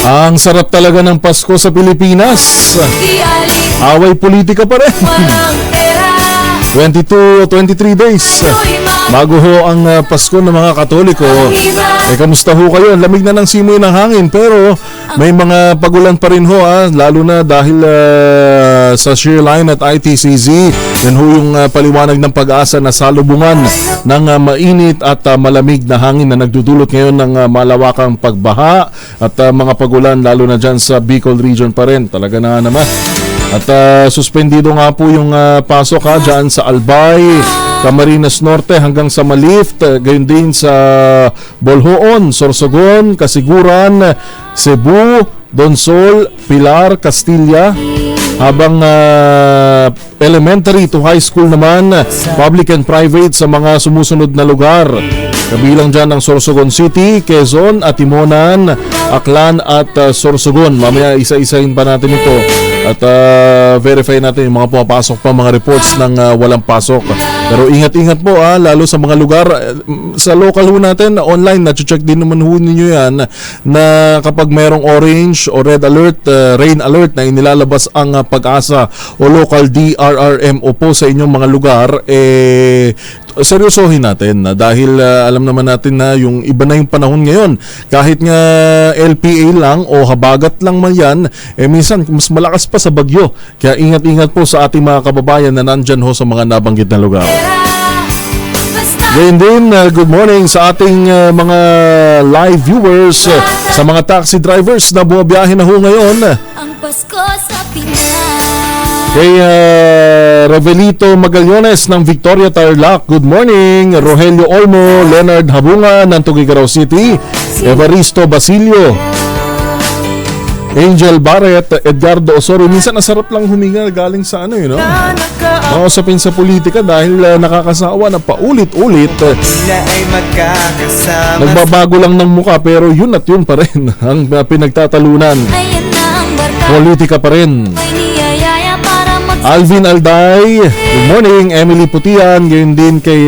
Speaker 2: Ang sarap talaga ng Pasko sa Pilipinas. Away politika pa rin. 22 o 23 days bago ho ang Pasko ng mga Katoliko. Kamusta ho kayo? Lamig na ng simoy ng hangin pero may mga pagulan pa rin ho lalo na dahil sa Shearline at ITCZ. Yan ho yung paliwanag ng Pag-asa na salubungan ng mainit at malamig na hangin na nagdudulot ngayon ng malawakang pagbaha at mga pagulan lalo na dyan sa Bicol region pa rin. Talaga na naman. At suspendido nga po yung pasok dyan sa Albay, Camarines Norte hanggang sa Malift, gayon din sa Bolhoon, Sorsogon, Kasiguran, Cebu, Donsol, Pilar, Castilla, habang elementary to high school naman, public and private sa mga sumusunod na lugar. Kabilang dyan ang Sorsogon City, Quezon, Atimonan, Aklan at Sorsogon. Mamaya isa-isahin pa natin ito at verify natin yung mga pumapasok pa mga reports ng walang pasok. Pero ingat-ingat po lalo sa mga lugar sa local ho natin online, na-check din naman ho ninyo yan na kapag merong orange o red alert, rain alert na inilalabas ang Pag-asa o local DRRMO po sa inyong mga lugar, seryosohin natin dahil alam naman natin na yung iba na yung panahon ngayon. Kahit nga LPA lang o habagat lang man yan, minsan mas malakas pa sa bagyo. Kaya ingat-ingat po sa ating mga kababayan na nandyan ho sa mga nabanggit na lugar. Ngayon din, good morning sa ating mga live viewers, sa mga taxi drivers na bumabiyahe na ho ngayon.
Speaker 13: Ang Pasko sa Pinas.
Speaker 2: Kay Rovelito Magallones ng Victoria Tarlac, good morning. Rogelio Olmo, Leonard Habunga ng Tuguegarao City, Evaristo Basilio, Angel Barret, Edgardo Osorio. Minsan nasarap lang huminga galing sa ano yun, no? Mausapin sa politika dahil nakakasawa na paulit-ulit. Nagbabago lang ng muka pero yun at yun pa rin ang pinagtatalunan. Politika pa rin. Alvin Alday, good morning. Emily Putian, gayon din kay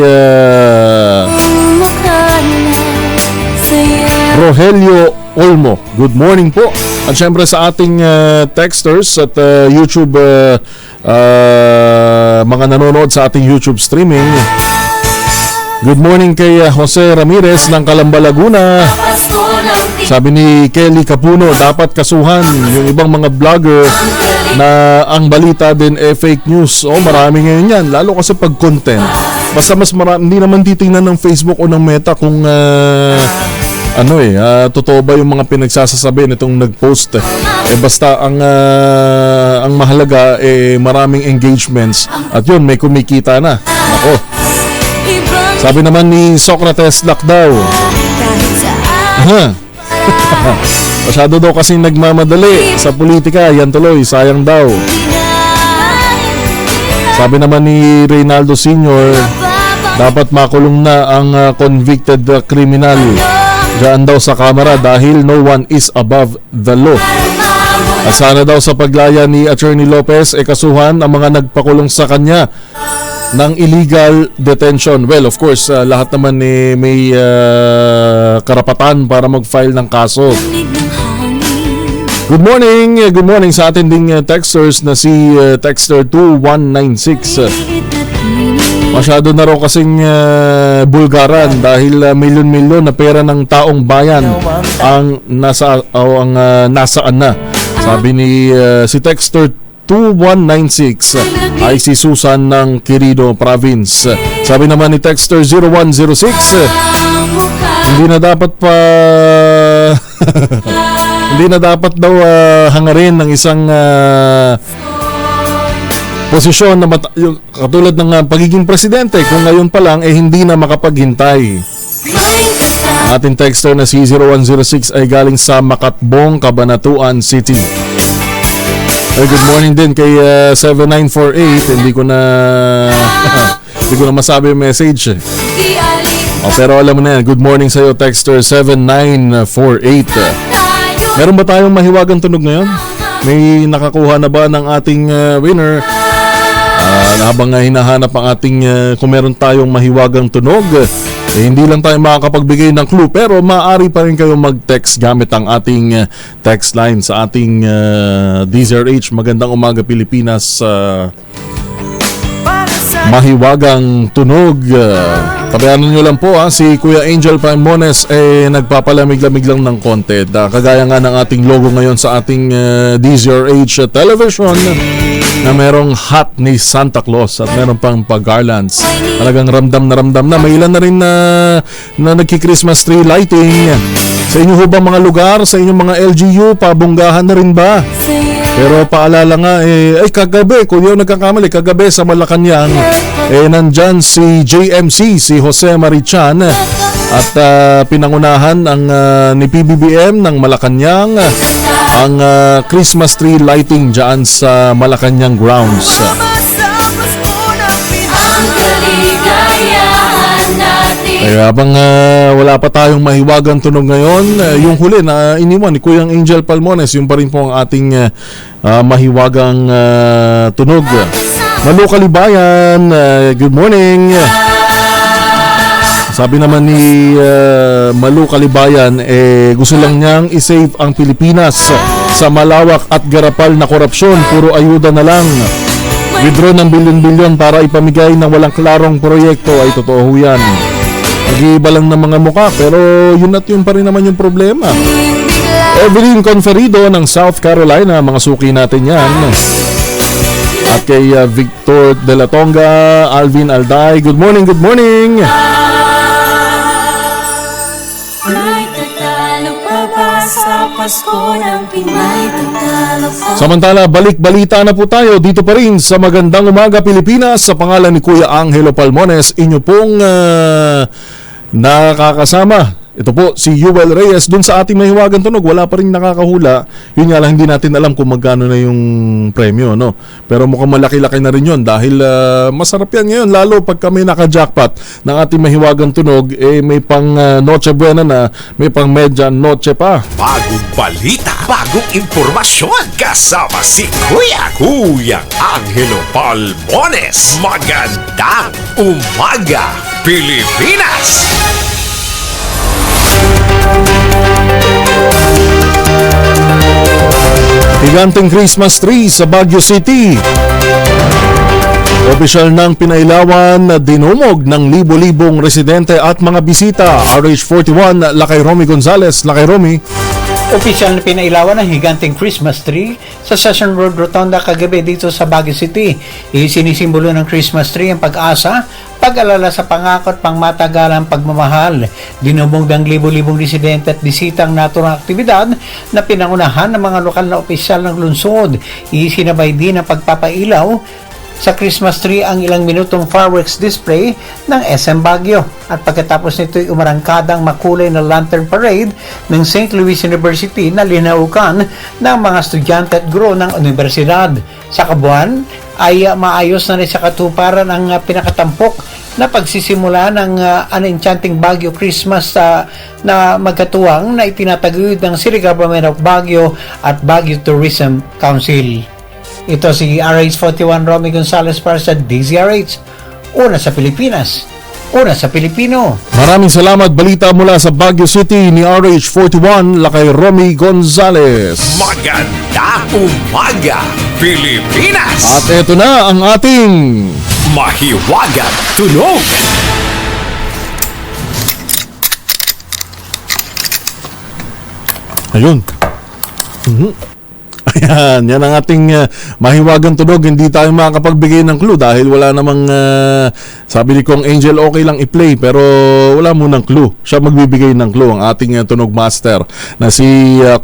Speaker 2: Rogelio Olmo, good morning po. At syempre sa ating texters at YouTube, mga nanonood sa ating YouTube streaming, good morning kay Jose Ramirez ng Calamba, Laguna. Sabi ni Kelly Capuno, dapat kasuhan yung ibang mga vlogger na ang balita din fake news. Marami ngayon yan, lalo kasi pag content. Basta mas marami, hindi naman titingnan ng Facebook o ng Meta kung totoo ba yung mga pinagsasasabi nitong nag-post. Basta ang mahalaga maraming engagements at yun may kumikita na. Ako. Sabi naman ni Socrates Lakdaw, masyado daw kasi nagmamadali sa politika, yan tuloy, sayang daw. Sabi naman ni Reynaldo Sr., dapat makulong na ang convicted criminal diyan daw sa kamera dahil no one is above the law. Sana daw sa paglaya ni Attorney Lopez kasuhan ang mga nagpakulong sa kanya ng illegal detention. Well, of course, lahat naman may karapatan para mag-file ng kaso. Good morning sa atin ding texters na si Texter 2196. Masyado na raw kasing bulgaran dahil milyon-milyon na pera ng taong bayan ang nasaan na. Sabi ni si Texter 2196 ay si Susan ng Quirino Province. Sabi naman ni Texter 0106, hindi na dapat pa hindi na dapat daw hangarin ng isang posisyon na katulad ng pagiging presidente kung ngayon pa lang hindi na makapaghintay. Ating texter na si 0106 ay galing sa Makatbong, Cabanatuan City. Good morning din kay 7948. Hindi ko na masabi yung message. Pero alam mo na yan. Good morning sa iyo, texter 7948. Meron ba tayong mahiwagang tunog ngayon? May nakakuha na ba ng ating winner? Habang hinahanap ang ating kung meron tayong mahiwagang tunog, hindi lang tayo makakapagbigay ng clue pero maaari pa rin kayo mag-text gamit ang ating text line sa ating DZRH Magandang Umaga Pilipinas mahiwagang tunog. Tabayanan nyo lang po si Kuya Angel Paimones nagpapalamig-lamig lang ng konti. Kagaya nga ng ating logo ngayon sa ating DZRH television na merong hat ni Santa Claus at meron pang pag-garlands. Talagang ramdam na. May ilan na rin na nagki-Christmas tree lighting. Sa inyo ho ba mga lugar, sa inyong mga LGU, pabunggahan na rin ba? Pero paalala nga, kagabi, kung yun nagkakamali, kagabi sa Malacanang, nandyan si JMC, si Jose Marichan, at pinangunahan ni PBBM ng Malacanang ang Christmas tree lighting dyan sa Malacanang grounds. Kaya habang wala pa tayong mahiwagang tunog ngayon, yung huli na iniwan ni Kuyang Angel Palmones, yung pa rin po ang ating mahiwagang tunog. Malu Kalibayan, good morning. Sabi naman ni Malu Kalibayan, gusto lang niyang isave ang Pilipinas sa malawak at garapal na korupsyon. Puro ayuda na lang. withdraw ng bilyon-bilyon para ipamigay ng walang klarong proyekto ay totoo ho yan. Nag-iiba lang ng mga muka pero yun at yun pa rin naman yung problema. Evelyn Conferido ng South Carolina, mga suki natin yan. At kay Victor De La Tonga, Alvin Alday, good morning, good morning. Samantala, balik-balita na po tayo dito pa rin sa Magandang Umaga Pilipinas sa pangalan ni Kuya Angelo Palmones, inyo pong nakakasama. Ito po si Yuel Reyes dun sa ating mahiwagang tunog. Wala pa rin nakakahula. Yun nga lang, hindi natin alam kung magkano na yung premyo, no? Pero mukhang malaki-laki na rin yun dahil masarap yan ngayon. Lalo pag kami naka-jackpot ng ating mahiwagang tunog, may pang Noche Buena na, may pang Medya Noche pa.
Speaker 1: Bagong balita, bagong impormasyon. Kasama si Kuya Angelo Palmones. Magandang Umaga Pilipinas!
Speaker 2: Higanteng Christmas tree sa Baguio City. Opisyal ng pinailawan na dinumog ng libo-libong residente at mga bisita. RH41, Lakay Romy Gonzales. Lakay Romy.
Speaker 16: Opisyal na pinailawan ng higanteng Christmas tree sa Session Road Rotonda kagabi dito sa Baguio City. Isinisimbolo ng Christmas tree ang pag-asa, pag-alala sa pangako at pangmatagalang pagmamahal. Dinumog ng libo-libong residente at bisita ang naturang aktibidad na pinangunahan ng mga lokal na opisyal ng lungsod. Isinabay din ang pagpapailaw sa Christmas tree ang ilang minutong fireworks display ng SM Baguio. At pagkatapos nito ay umarangkadang makulay na lantern parade ng St. Louis University na linaukan ng mga estudyante at guro ng universidad. Sa kabuuan ay maayos na rin sa katuparan ang pinakatampok na pagsisimula ng An Enchanting Baguio Christmas na magkatuwang na itinataguyod ng City Government of Baguio at Baguio Tourism Council. Ito si RH41 Romy Gonzales para sa DZRH. Una sa Pilipinas, una sa Pilipino.
Speaker 2: Maraming salamat. Balita mula sa Baguio City ni RH41, Lakay Romy Gonzales.
Speaker 1: Magandang Umaga Pilipinas!
Speaker 2: At ito na ang ating
Speaker 1: Mahiwagang Tunog.
Speaker 2: Ayun. Ayan, yan ang ating mahiwagang tunog. Hindi tayo makakapagbigay ng clue dahil wala namang, sabi ni Kong Angel, okay lang i-play pero wala munang clue. Siya magbibigay ng clue, ang ating tunog master na si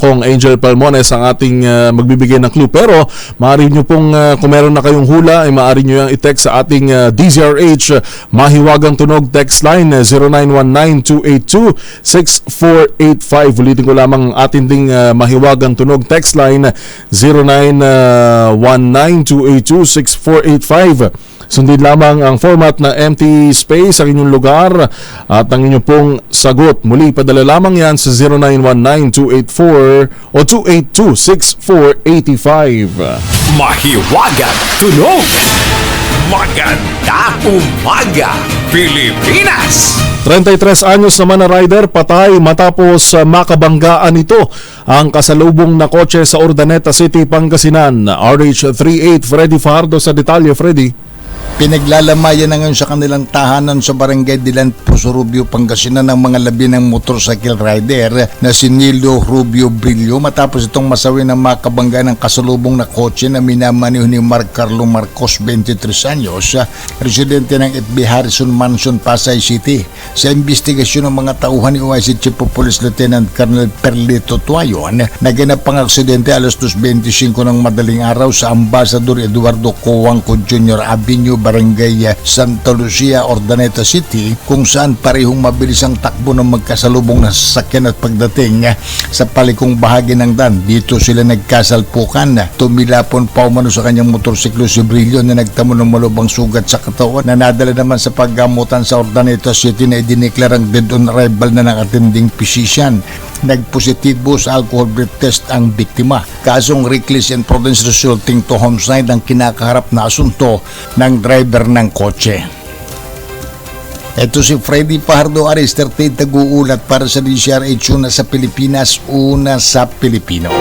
Speaker 2: Kong Angel Palmones ang ating magbibigay ng clue. Pero maaari nyo pong, kung meron na kayong hula, ay maaari nyo yung i-text sa ating DZRH mahiwagang tunog text line 0919-282-6485. Ulitin ko lamang ating ding mahiwagang tunog text line 0919-282-6485. Sundin lamang ang format na empty space sa inyong lugar at ang inyong pong sagot. Muli, padala lamang yan sa 0919-284 o 282-6485.
Speaker 1: Mahiwagang Tunog. Magandang Umaga Pilipinas!
Speaker 2: 33 anyos naman na rider patay matapos makabanggaan ito ang kasalubong na kotse sa Urdaneta City, Pangasinan. RH38 Freddy Fajardo sa detalye. Freddy.
Speaker 17: Pinaglalamayan na ngayon sa kanilang tahanan sa Barangay Dilan, Puso Rubio, Pangasinan ng mga labi ng motorcycle rider na si Nilo Rubio Brillo matapos itong masawi ng makabangga ng kasalubong na kotse na minamaniho ni Mark Carlo Marcos, 23 anyos, residente ng FB Harrison Mansion, Pasay City. Sa investigasyon ng mga tauhan ni OIC Chief of Police Lieutenant Colonel Perlito Tuayon, naganap ang aksidente alas 2:25 ng madaling araw sa Ambassador Eduardo Coangco Jr. Avenue, Barangay Santa Lucia, Urdaneta City, kung saan parehong mabilis ang takbo ng magkasalubong na sasakyan at pagdating sa palikong bahagi ng daan. Dito sila nagkasalpukan. Tumilapon pa umano sa kanyang motorsiklo si Brillo na nagtamo ng malubang sugat sa katawan na nadala naman sa paggamutan sa Urdaneta City na idineklarang dead on arrival na ng attending physician. Nagpositibo sa alcohol breath test ang biktima. Kasong reckless imprudence resulting to homicide ang kinakaharap na asunto ng driver ng kotse. Ito si Freddy Fajardo Aris, 38 nag-uulat para sa DZRH, una sa Pilipinas, una sa Pilipino.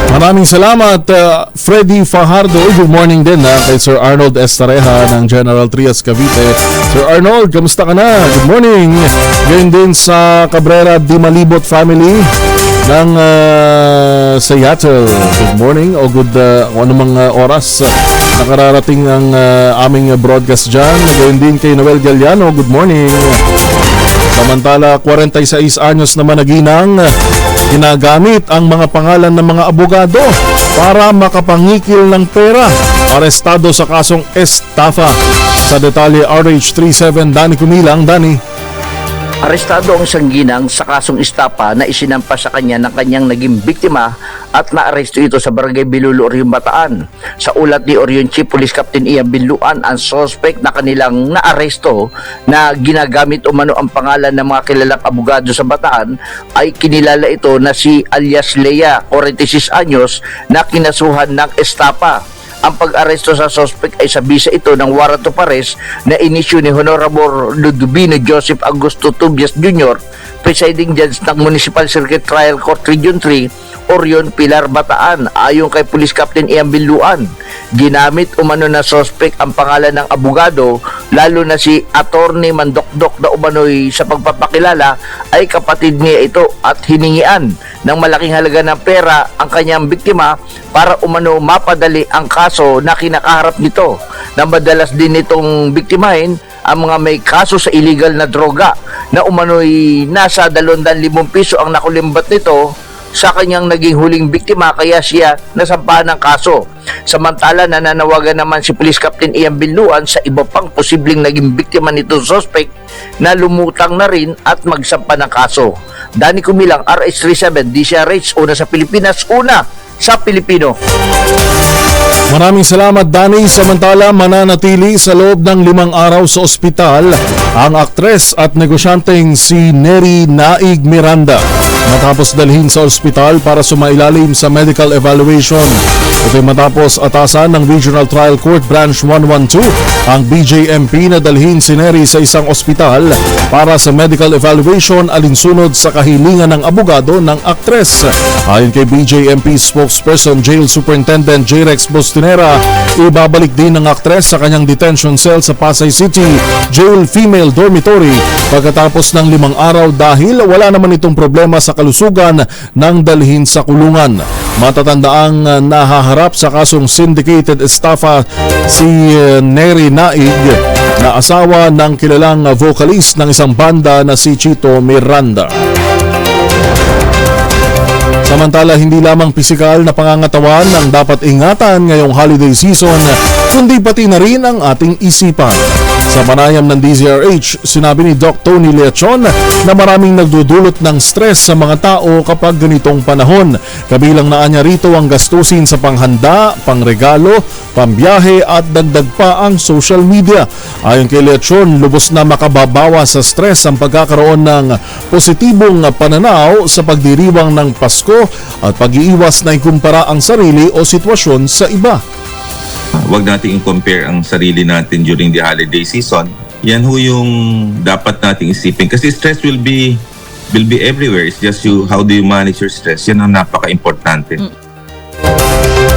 Speaker 2: Maraming salamat, Freddy Fajardo. Good morning din kay Sir Arnold Estareja ng General Trias, Cavite. Sir Arnold, kamusta ka na? Good morning. Ngayon din sa Cabrera Di Malibot family ng Seattle. Good morning o good kung anumang oras nakararating ang aming broadcast dyan. Ngayon din kay Noel Galliano. Good morning. Samantala, 46 anyos naman na ginang ginagamit ang mga pangalan ng mga abogado para makapangikil ng pera. Arestado sa kasong estafa. Sa detalye, RH37, Danny Kumilang. Danny.
Speaker 18: Arestado ang isang ginang sa kasong estapa na isinampa sa kanya ng kanyang naging biktima at naaresto ito sa Barangay Bilulo, Orion, Bataan. Sa ulat ni Orion Chief Police Captain Ian Binluan, ang suspect na kanilang naaresto na ginagamit umano ang pangalan ng mga kilalang abogado sa Bataan ay kinilala ito na si alias Lea, 46 anyos, na kinasuhan ng estapa. Ang pag-aresto sa suspect ay sa bisa ito ng warrant of arrest na inisyu ni Honorable Ludovino Joseph Augusto Tubias Jr., presiding judge ng Municipal Circuit Trial Court Region 3, Orion, Pilar, Bataan. Ayon kay Police Captain Ian Binluan, ginamit umano na suspect ang pangalan ng abogado, lalo na si Attorney Mandokdok na umano'y sa pagpapakilala ay kapatid niya ito, at hiningian ng malaking halaga ng pera ang kanyang biktima para umano mapadali ang kaso na kinakaharap nito, na madalas din nitong biktimahin ang mga may kaso sa illegal na droga na umano'y nasa 200,000 piso ang nakulimbat nito sa kanyang naging huling biktima, kaya siya nasampahan ng kaso. Samantala, nananawagan naman si Police Captain Ian Binluan sa iba pang posibleng naging biktima nito suspect na lumutang na rin at magsampa ng kaso. Danny Kumilang, RH37, DZRH, una sa Pilipinas, una sa Pilipino.
Speaker 2: Maraming salamat, Danny. Samantala, mananatili sa loob ng 5 araw sa ospital ang aktres at negosyanteng si Neri Naig Miranda matapos dalhin sa ospital para sumailalim sa medical evaluation. Ito'y matapos atasan ng Regional Trial Court Branch 112 ang BJMP na dalhin si Neri sa isang ospital para sa medical evaluation alinsunod sa kahilingan ng abogado ng aktres. Ayon kay BJMP spokesperson Jail Superintendent J. Rex Bostinera, ibabalik din ng aktres sa kanyang detention cell sa Pasay City Jail Female Dormitory pagkatapos ng 5 araw dahil wala naman itong problema sa kalusugan ng dalhin sa kulungan. Matatandaang nahaharap sa kasong syndicated estafa si Neri Naig na asawa ng kilalang vocalist ng isang banda na si Chito Miranda. Samantala, hindi lamang pisikal na pangangatawan ang dapat ingatan ngayong holiday season, kundi pati na rin ang ating isipan. Sa panayam ng DZRH, sinabi ni Doc Tony Leachon na maraming nagdudulot ng stress sa mga tao kapag ganitong panahon. Kabilang na niya rito ang gastusin sa panghanda, pangregalo, pambiyahe at dagdag pa ang social media. Ayon kay Leachon, lubos na makababawa sa stress ang pagkakaroon ng positibong pananaw sa pagdiriwang ng Pasko at pag-iiwas na ikumpara ang sarili o sitwasyon sa iba.
Speaker 19: Huwag natin i-compare ang sarili natin during the holiday season. Yan ho yung dapat nating isipin. Kasi stress will be everywhere. It's just how do you manage your stress? Yan ang napaka-importante.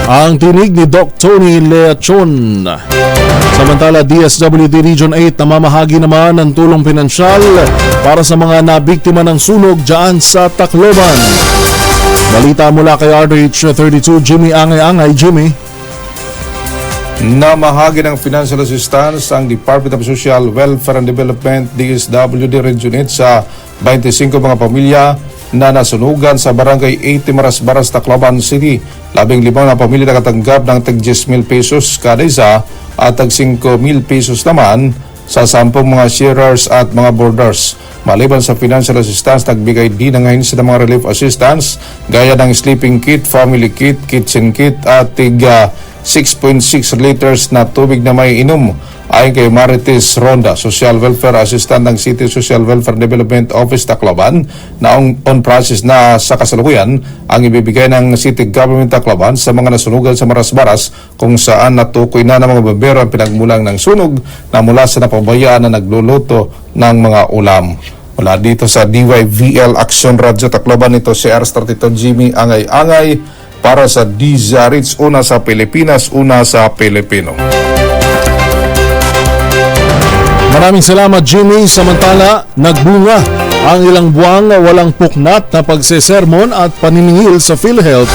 Speaker 2: Ang tinig ni Doc Tony Leachon. Samantala, DSWD Region 8 namamahagi naman ng tulong pinansyal para sa mga nabiktima ng sunog dyan sa Tacloban. Balita mula kay RH32, Jimmy Angay-Angay. Jimmy.
Speaker 20: Namahagi ng financial assistance ang Department of Social Welfare and Development DSWD Region 8 sa 25 mga pamilya na nasunugan sa Barangay 80 Maras-Baras, Tacloban City. 15 na pamilya nakatanggap ng tag 10,000 pesos kada isa at tag 5,000 pesos naman sa 10 mga sharers at mga boarders. Maliban sa financial assistance, nagbigay din ng ngayon sila mga relief assistance gaya ng sleeping kit, family kit, kitchen kit at tig 6.6 liters na tubig na may inom. Ayon kay Marites Ronda, Social Welfare Assistant ng City Social Welfare Development Office Tacloban, na on process na sa kasalukuyan ang ibibigay ng City Government Tacloban sa mga nasunugan sa Marasbaras, kung saan natukoy na ng mga bombero ang pinagmulang ng sunog na mula sa napabayaan na nagluluto ng mga ulam. Mula dito sa DYVL Action Radio Tacloban, ito si R32 Jimmy Angay-Angay para sa DZRH, una sa Pilipinas, una sa Pilipino.
Speaker 2: Maraming salamat, Jimmy. Samantala, nagbunga ang ilang buwang walang puknat na pagsesermon at paniningil sa PhilHealth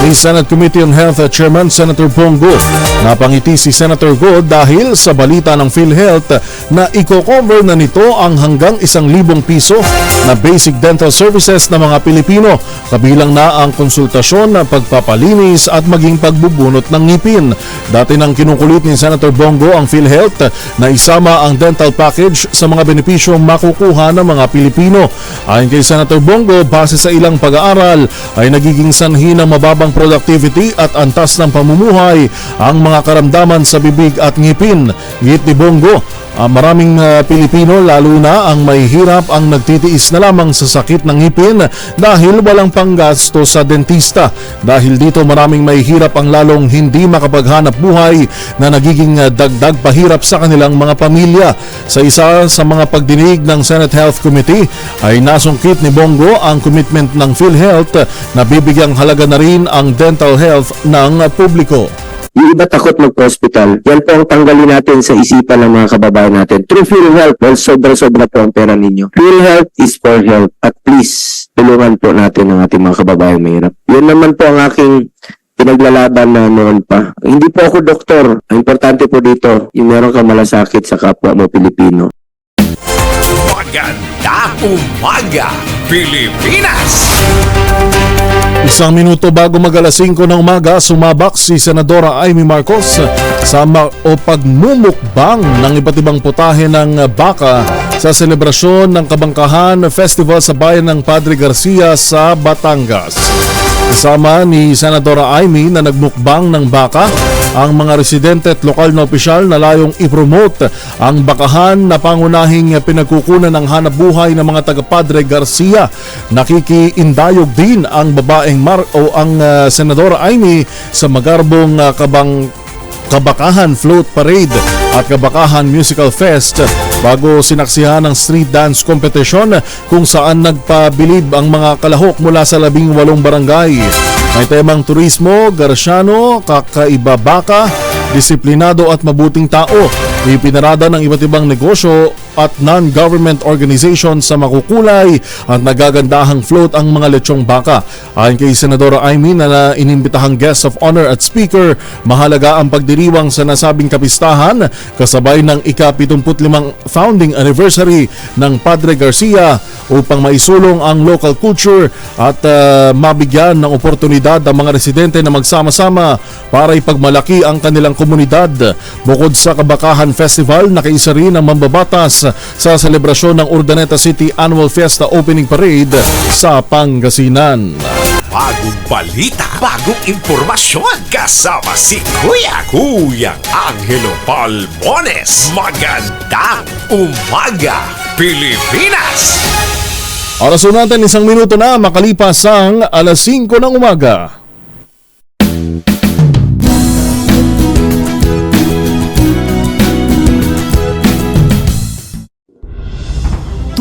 Speaker 2: ni Senate Committee on Health Chairman Senator Bongo. Napangiti si Senator Go dahil sa balita ng PhilHealth na i-cover na nito ang hanggang 1,000 piso na basic dental services ng mga Pilipino, kabilang na ang konsultasyon, pagpapalinis at maging pagbubunot ng ngipin. Dati nang kinukulit ni Senator Bongo ang PhilHealth na isama ang dental package sa mga benepisyong makukuha ng mga Pilipino. Ayon kay Senator Bongo, base sa ilang pag-aaral ay nagiging sanhi ng mababang productivity at antas ng pamumuhay ang mga karamdaman sa bibig at ngipin. Ngit ni Bongo, maraming Pilipino, lalo na ang may hirap, ang nagtitiis na lamang sa sakit ng ngipin dahil walang panggasto sa dentista. Dahil dito maraming may hirap ang lalong hindi makapaghanap buhay na nagiging dagdag pahirap sa kanilang mga pamilya. Sa isa sa mga pagdinig ng Senate Health Committee ay nasungkit ni Bongo ang commitment ng PhilHealth na bibigyang halaga na rin ang dental health ng publiko.
Speaker 21: Yung iba takot mag-hospital, yan po ang tanggalin natin sa isipan ng mga kababayan natin. Through PhilHealth, well, sobra-sobra po ang pera ninyo. PhilHealth is for health. At please, tulungan po natin ang ating mga kababayan mahirap. Yun naman po ang aking pinaglalaban na noon pa. Hindi po ako doktor. Ang importante po dito, yung meron kang malasakit sa kapwa mo Pilipino.
Speaker 1: Magandang umaga, Pilipinas!
Speaker 2: 1 minuto bago mag-alas 5 ng umaga, sumabak si Senadora Amy Marcos sa pagmumukbang ng iba't ibang putahe ng baka sa selebrasyon ng Kabangkahan Festival sa bayan ng Padre Garcia sa Batangas. Kasama ni Senadora Amy na nagmukbang ng baka ang mga residente at lokal na opisyal na layong i-promote ang bakahan na pangunahing pinagkukunan ng hanap buhay ng mga taga-Padre Garcia. Nakikiindayog din ang babaeng Senadora Amy sa magarbong Kabakahan Float Parade at Kabakahan Musical Fest bago sinaksihan ng street dance competition kung saan nagpabilib ang mga kalahok mula sa 18 barangay. May temang turismo, Garciano, kakaiba baka, disiplinado at mabuting tao. Ipinarada ng iba't ibang negosyo at non-government organization sa makukulay at nagagandahang float ang mga lechong baka. Ayon kay Senadora Amy na inimbitahang guest of honor at speaker, mahalaga ang pagdiriwang sa nasabing kapistahan kasabay ng ika-75 founding anniversary ng Padre Garcia upang maisulong ang local culture at mabigyan ng oportunidad ang mga residente na magsama-sama para ipagmalaki ang kanilang komunidad. Bukod sa Kabakahan Festival, nakaisa rin ang mambabatas sa selebrasyon ng Urdaneta City Annual Fiesta Opening Parade sa Pangasinan.
Speaker 1: Bagong balita, bagong impormasyon, kasama si Kuya Angelo Palmones. Magandang umaga, Pilipinas!
Speaker 2: Oras natin 1 minuto na makalipas ang alas 5 ng umaga.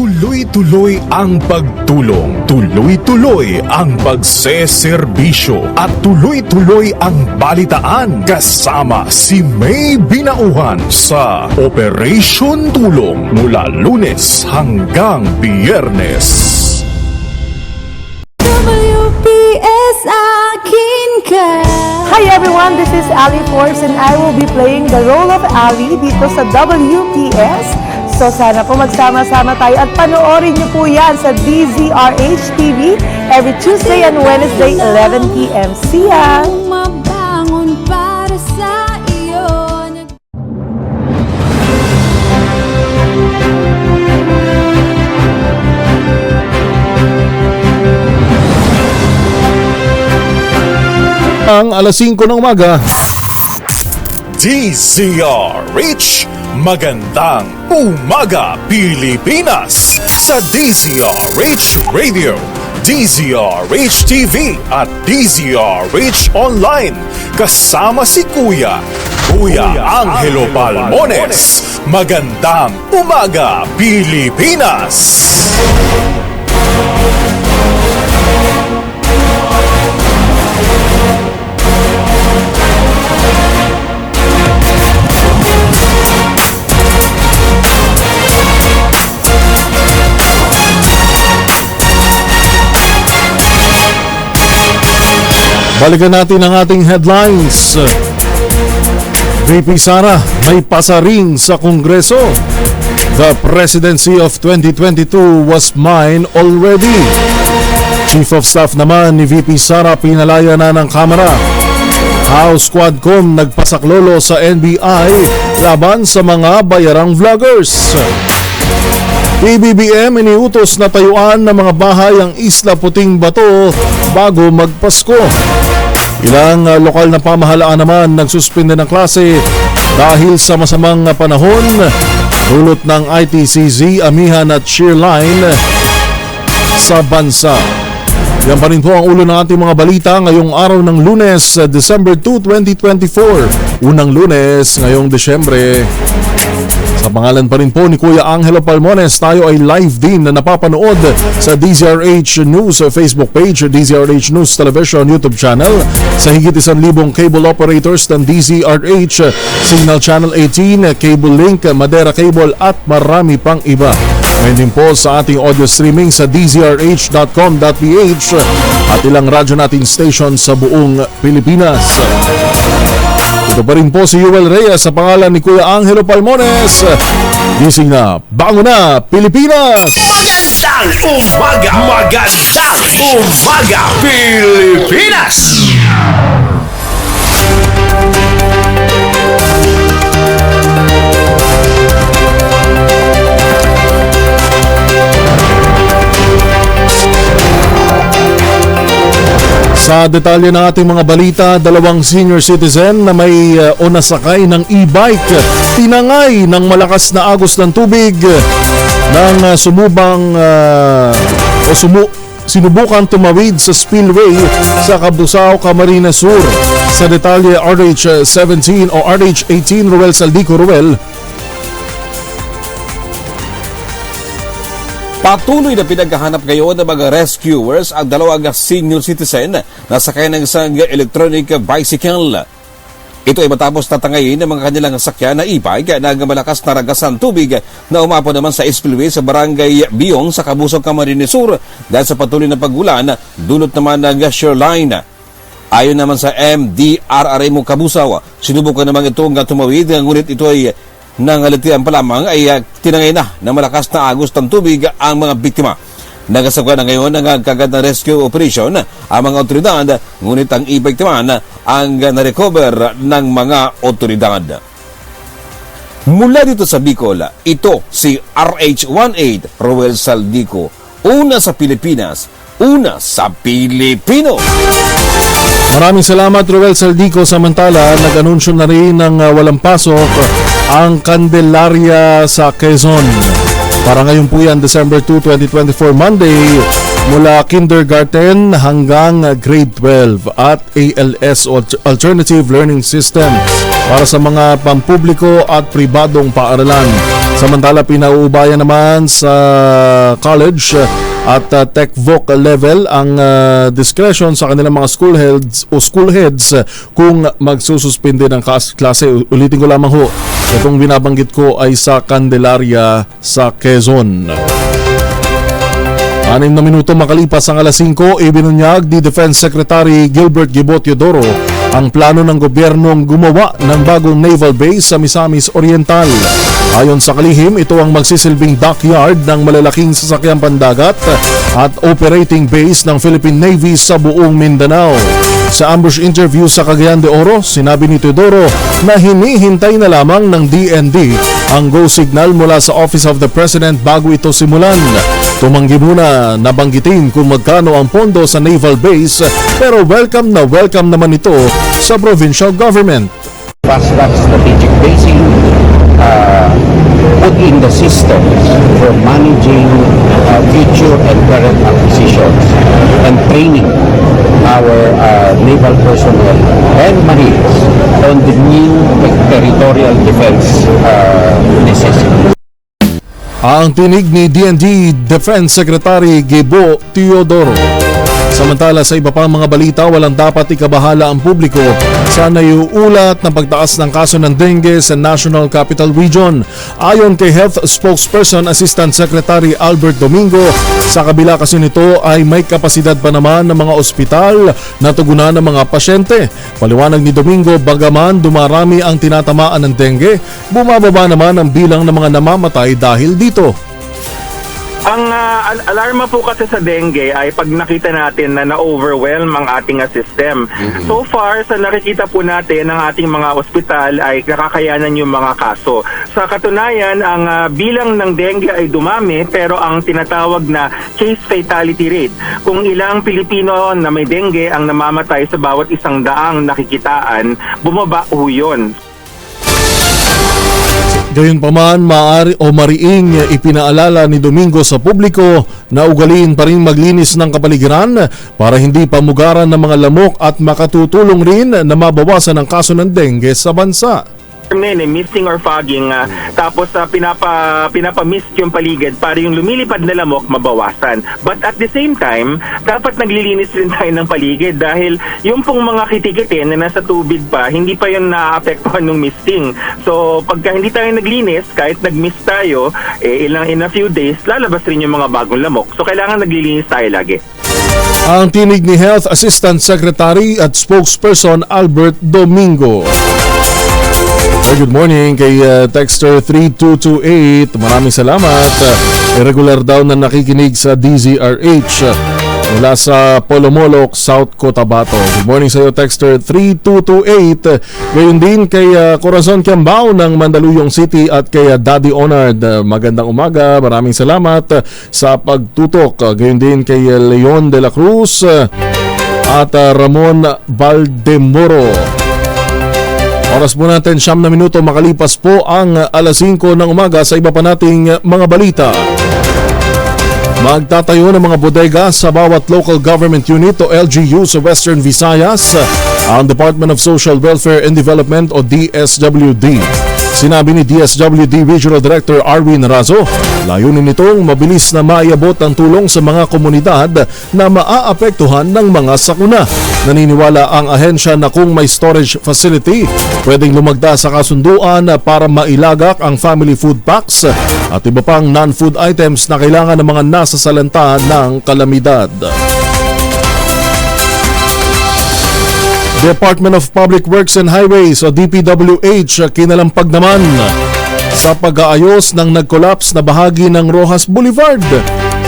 Speaker 8: Tuloy-tuloy ang pagtulong, tuloy-tuloy ang pagseserbisyo at tuloy-tuloy ang balitaan kasama si May Binauhan sa Operation Tulong mula Lunes hanggang Biyernes.
Speaker 22: WPS akin ka.
Speaker 10: Hi everyone, this is Ali Forbes and I will be playing the role of Ali dito sa WPS. So sana po magsama-sama tayo at panoorin niyo po yan sa DZRH TV every Tuesday and Wednesday 11 p.m. See ya!
Speaker 22: Mabangon para sa iyo.
Speaker 2: Ang alas 5 ng umaga.
Speaker 8: DZRH, Magandang Umaga Pilipinas, sa DZRH Radio, DZRH TV at DZRH Online. Kasama si Kuya Angelo Palmones. Magandang Umaga Pilipinas.
Speaker 2: Balikan natin ang ating headlines. VP Sara may pasaring sa Kongreso. The presidency of 2022 was mine already. Chief of Staff naman ni VP Sara pinalaya na ng Kamara. House Quadcom nagpasaklolo sa NBI laban sa mga bayarang vloggers. PBBM iniutos na tayuan ng mga bahay ang Isla Puting Bato bago magpasko. Ilang lokal na pamahalaan naman nagsuspende ng klase dahil sa masamang panahon. Dulot ng ITCZ, Amihan at Shearline sa bansa. Yan pa rin po ang ulo ng ating mga balita ngayong araw ng Lunes, December 2, 2024. Unang Lunes ngayong Desyembre. Sa pangalan pa rin po ni Kuya Angelo Palmones, tayo ay live din na napapanood sa DZRH News Facebook page, DZRH News Television YouTube channel, sa higit 1,000 cable operators ng DZRH, Signal Channel 18, Cable Link, Madera Cable at marami pang iba. Ngayon din po sa ating audio streaming sa dzrh.com.ph at ilang radyo nating station sa buong Pilipinas. Ito pa rin po si Yuel Reyes sa pangalan ni Kuya Angelo Palmones. Gising na, bango na, Pilipinas!
Speaker 1: Magandang umaga, Pilipinas!
Speaker 2: Sa detalye ng ating mga balita, dalawang senior citizen na may o nasakay ng e-bike tinangay ng malakas na agos ng tubig nang sinubukang tumawid sa spillway sa Cabusao, Camarines Sur. Sa detalye, RH17 o RH18 Ruel Saldico Ruel.
Speaker 7: Patuloy na pinaghahanap ngayon ng mga rescuers ang dalawang senior citizen na sakay ng isang electronic bicycle. Ito ay matapos tatangayin ng mga kanilang sakyan na e-bike ng malakas na ragasan tubig na umapo naman sa spillway sa barangay Biong sa Cabusao, Camarines Sur dahil sa patuloy na pag-ulan dulot naman ng shoreline. Ayon naman sa MDRRMO Cabusao, sinubukan naman itong tumawid ngunit ito ay nang alitian pa lamang ay tinangay na ng malakas na agos ng tubig ang mga biktima. Nagasagawa na ngayon ng kagad na rescue operation ang mga otoridad, ngunit ang e-bike naman ang na-recover ng mga otoridad. Mula dito sa Bicol, ito si RH18 Ruel Saldico. Una sa Pilipinas, una sa Pilipino.
Speaker 2: Maraming salamat, Ruel Saldico. Samantala, nag-anunsyo na rin ng walang pasok ang Candelaria sa Quezon. Para ngayon po yan, December 2, 2024, Monday, mula kindergarten hanggang grade 12 at ALS, Alternative Learning System, para sa mga pampubliko at pribadong paaralan. Samantala, pinauubayan naman sa college at tech-voc level ang discretion sa kanilang mga school heads kung magsususpinde ng klase. Ulitin ko lamang ho, itong binabanggit ko ay sa Candelaria sa Quezon. 6 na minuto makalipas ang alas 5, ibinunyag ni Defense Secretary Gilbert Gibo Teodoro ang plano ng gobyernong gumawa ng bagong naval base sa Misamis Oriental. Ayon sa kalihim, ito ang magsisilbing dockyard ng malalaking sasakyang pandagat at operating base ng Philippine Navy sa buong Mindanao. Sa ambush interview sa Cagayan de Oro, sinabi ni Teodoro na hinihintay na lamang ng DND ang go signal mula sa Office of the President bago ito simulan. Tumanggi muna nabanggitin kung magkano ang pondo sa naval base, pero welcome na welcome naman ito sa provincial government.
Speaker 3: fast-track strategic basing, put in the systems for managing future and current acquisitions and training our naval personnel and marines on the new territorial defense necessities.
Speaker 2: Ang tinig ni DND Defense Secretary Gebo Teodoro. Samantala sa iba pang mga balita, walang dapat ikabahala ang publiko sa naiuulat ng pagtaas ng kaso ng dengue sa National Capital Region. Ayon kay Health Spokesperson Assistant Secretary Albert Domingo, sa kabila kasi nito ay may kapasidad pa naman ng mga ospital na tugunan ng mga pasyente. Paliwanag ni Domingo, bagaman dumarami ang tinatamaan ng dengue, bumababa naman ang bilang ng mga namamatay dahil dito.
Speaker 4: Ang alarma po kasi sa dengue ay pag nakita natin na na-overwhelm ang ating system. So far, sa nakikita po natin ng ating mga ospital ay kakakayanan yung mga kaso. Sa katunayan, ang bilang ng dengue ay dumami pero ang tinatawag na case fatality rate, kung ilang Pilipino na may dengue ang namamatay sa bawat 100 nakikitaan, bumaba po yun.
Speaker 2: Gayunpaman, maaari o mariing ipinaalala ni Domingo sa publiko na ugaliin pa rin maglinis ng kapaligiran para hindi pamugaran ng mga lamok at makatutulong rin na mabawasan ang kaso ng dengue sa bansa.
Speaker 4: Misting or fogging, tapos pinapamist yung paligid para yung lumilipad na lamok mabawasan. But at the same time, dapat naglilinis rin tayo ng paligid dahil yung pong mga kitikitin na nasa tubig pa, hindi pa yun naapektuhan ng misting. So pagka hindi tayo naglinis, kahit nag-mist tayo, in a few days, lalabas rin yung mga bagong lamok. So kailangan naglilinis tayo lagi.
Speaker 2: Ang tinig ni Health Assistant Secretary at Spokesperson Albert Domingo. Good morning kay Texter 3228. Maraming salamat. Irregular daw na nakikinig sa DZRH mula sa Polomolok, South Cotabato. Good morning sa iyo, Texter 3228. Gayon din kay Corazon Kiambao ng Mandaluyong City at kay Daddy Onard. Magandang umaga. Maraming salamat sa pagtutok. Gayon din kay Leon de la Cruz at Ramon Valdemoro. Oras po natin 9 na minuto makalipas po ang alas 5 ng umaga sa iba pa nating mga balita. Magtatayo ng mga bodega sa bawat local government unit o LGU sa Western Visayas ang Department of Social Welfare and Development o DSWD. Sinabi ni DSWD Regional Director Arwin Razo, layunin nitong mabilis na maiabot ang tulong sa mga komunidad na maaapektuhan ng mga sakuna. Naniniwala ang ahensya na kung may storage facility, pwedeng lumagda sa kasunduan para mailagak ang family food packs at iba pang non-food items na kailangan ng mga nasasalanta ng kalamidad. Department of Public Works and Highways o DPWH kinalampag naman sa pag-aayos ng nag-collapse na bahagi ng Rojas Boulevard.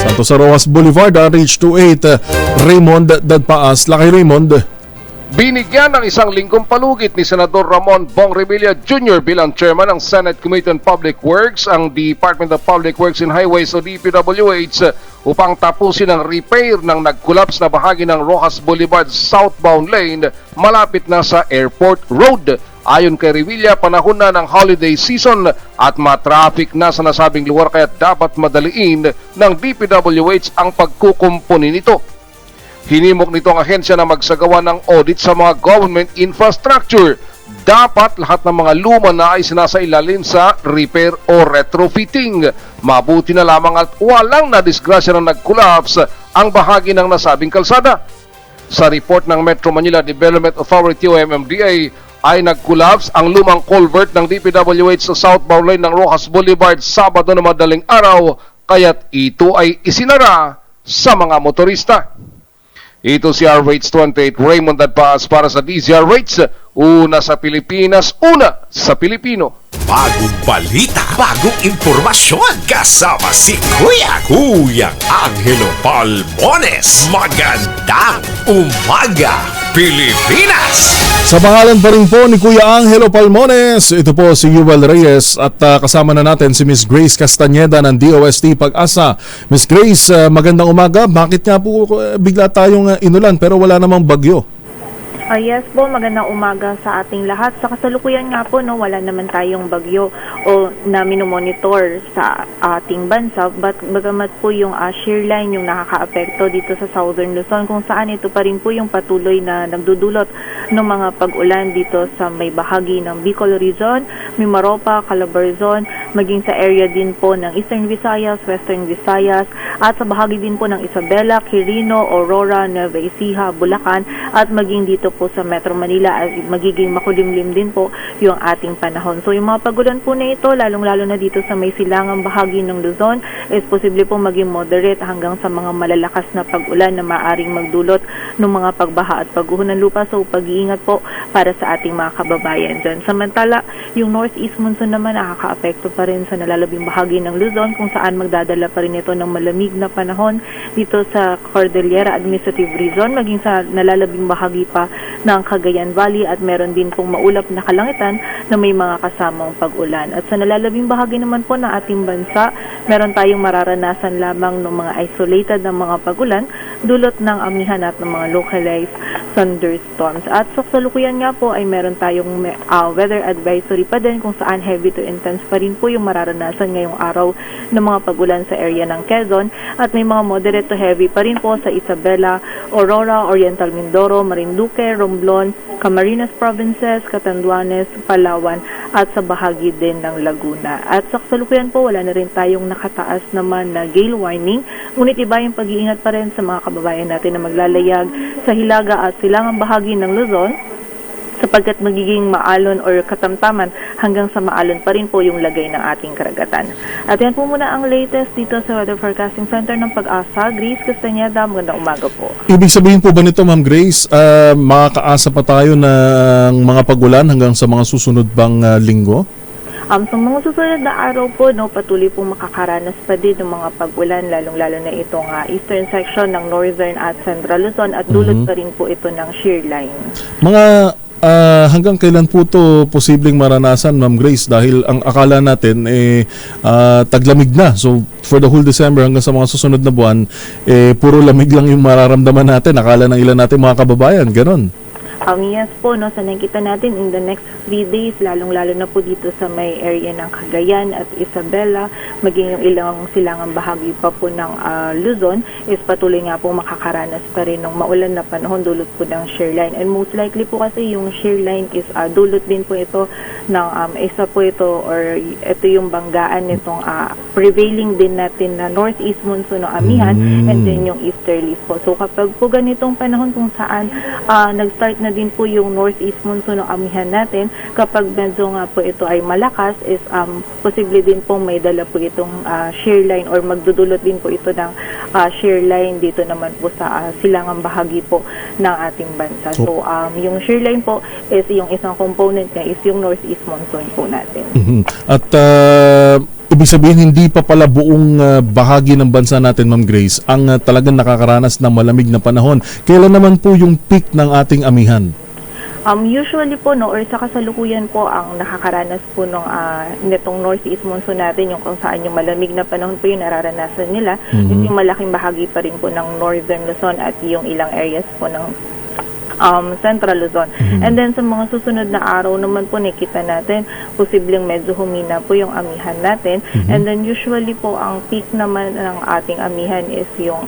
Speaker 2: Santo sa Rojas Boulevard, RH28, Raymond Dadpaas. Laki Raymond.
Speaker 23: Binigyan ng isang linggong palugit ni Senador Ramon Bong Revilla Jr. bilang chairman ng Senate Committee on Public Works ang Department of Public Works and Highways o DPWH upang tapusin ang repair ng nag-collapse na bahagi ng Rojas Boulevard southbound lane malapit na sa Airport Road. Ayon kay Revilla, panahon na ng holiday season at ma-traffic na sa nasabing lugar kaya dapat madaliin ng DPWH ang pagkukumpuni nito. Hinimok nito ang ahensya na magsagawa ng audit sa mga government infrastructure. Dapat lahat ng mga luma na ay sinasailalim sa repair o retrofitting. Mabuti na lamang at walang nadisgrasya na nag-collapse ang bahagi ng nasabing kalsada. Sa report ng Metro Manila Development Authority o MMDA, ay nag-collapse ang lumang culvert ng DPWH sa southbound lane ng Rojas Boulevard Sabado na madaling araw, kaya't ito ay isinara sa mga motorista. Ito si RH28 Raymond Dadpaas para sa DZRH. Una sa Pilipinas, una sa Pilipino.
Speaker 1: Bagong balita, bagong impormasyon. Kasama si Kuya Angelo Palmones. Magandang umaga, Pilipinas!
Speaker 2: Sa pangalan pa rin po ni Kuya Angelo Palmones, ito po si Yuval Reyes at kasama na natin si Miss Grace Castañeda ng DOST Pag-asa. Miss Grace, magandang umaga. Bakit nga po bigla tayong inulan pero wala namang bagyo?
Speaker 5: Yes po, magandang umaga sa ating lahat. Sa kasalukuyan nga po, no, wala naman tayong bagyo o na minomonitor sa ating bansa. Bagamat po yung shear line yung nakakaapekto dito sa Southern Luzon, kung saan ito pa rin po yung patuloy na nagdudulot ng mga pag-ulan dito sa may bahagi ng Bicol Region, Mimaropa, Calabarzon, maging sa area din po ng Eastern Visayas, Western Visayas, at sa bahagi din po ng Isabela, Quirino, Aurora, Nueva Ecija, Bulacan, at maging dito po sa Metro Manila ay magiging makulimlim din po yung ating panahon. So yung mga pagulan po na ito, lalong-lalo na dito sa may silangang bahagi ng Luzon, is posible po maging moderate hanggang sa mga malalakas na pag-ulan na maaring magdulot ng mga pagbaha at pagguho ng lupa. So pag-iingat po para sa ating mga kababayan dyan. Samantala, yung northeast monsoon naman nakakaapekto pa rin sa nalalabing bahagi ng Luzon, kung saan magdadala pa rin ito ng malamig na panahon dito sa Cordillera Administrative Region, maging sa nalalabing bahagi pa ng Cagayan Valley, at meron din pong maulap na kalangitan na may mga kasamang pag-ulan. At sa nalalabing bahagi naman po ng ating bansa, meron tayong mararanasan lamang ng mga isolated na mga pag-ulan dulot ng amihan at ng mga localized thunderstorms. At sa kasalukuyan nga po ay meron tayong weather advisory pa din, kung saan heavy to intense pa rin po yung mararanasan ngayong araw ng mga pag-ulan sa area ng Quezon, at may mga moderate to heavy pa rin po sa Isabela, Aurora, Oriental Mindoro, Marinduque, Romblon, Camarines Provinces, Catanduanes, Palawan, at sa bahagi din ng Laguna. At sa kasalukuyan po, wala na rin tayong nakataas naman na gale warning, ngunit iba yung pag-iingat pa rin sa mga kababayan natin na maglalayag sa hilaga at silangang bahagi ng Luzon, sapagkat magiging maalon or katamtaman hanggang sa maalon pa rin po yung lagay ng ating karagatan. At yan po muna ang latest dito sa Weather Forecasting Center ng Pag-asa. Grace Castañeda, magandang umaga po.
Speaker 2: Ibig sabihin po ba nito, Ma'am Grace, makakaasa pa tayo ng mga pagulan hanggang sa mga susunod bang linggo?
Speaker 5: Sa mga susunod na araw po, no, patuloy pong makakaranas pa din ng mga pag-ulan, lalong-lalo na itong eastern section ng Northern at Central Luzon, at dulot pa rin po ito ng shear line.
Speaker 2: Mga hanggang kailan po to posibleng maranasan, Ma'am Grace? Dahil ang akala natin taglamig na. So for the whole December hanggang sa mga susunod na buwan, puro lamig lang yung mararamdaman natin. Akala ng ilan natin mga kababayan, ganon.
Speaker 5: Yes po, no, sa nakita natin in the next 3 days, lalong-lalo na po dito sa may area ng Cagayan at Isabela, maging yung ilang silangang bahagi pa po ng Luzon, is patuloy nga po makakaranas pa rin ng maulan na panahon dulot po ng shear line. And most likely po kasi yung shear line is dulot din po ito ng isa po ito, or ito yung banggaan nitong prevailing din natin na northeast monsoon ng amihan, and then yung easterlies po. So kapag po ganitong panahon kung saan nag-start na din po yung northeast monsoon ng amihan natin, kapag medyo nga po ito ay malakas, is posible din po may dala po itong shear line, or magdudulot din po ito ng shear line dito naman po sa silangang bahagi po ng ating bansa. So yung shear line po is yung isang component niya is yung northeast monsoon po natin.
Speaker 2: At ibig sabihin, hindi pa pala buong bahagi ng bansa natin, Ma'am Grace, ang talagang nakakaranas ng malamig na panahon. Kailan naman po yung peak ng ating amihan?
Speaker 5: Usually po, no, or sa kasalukuyan po, ang nakakaranas po ng nitong northeast monsoon natin, yung kung saan yung malamig na panahon po yung nararanasan nila, is yung malaking bahagi pa rin po ng northern Luzon at yung ilang areas po ng Central Luzon. And then sa mga susunod na araw naman po, nakita natin posibleng medyo humina po yung amihan natin. And then usually po ang peak naman ng ating amihan is yung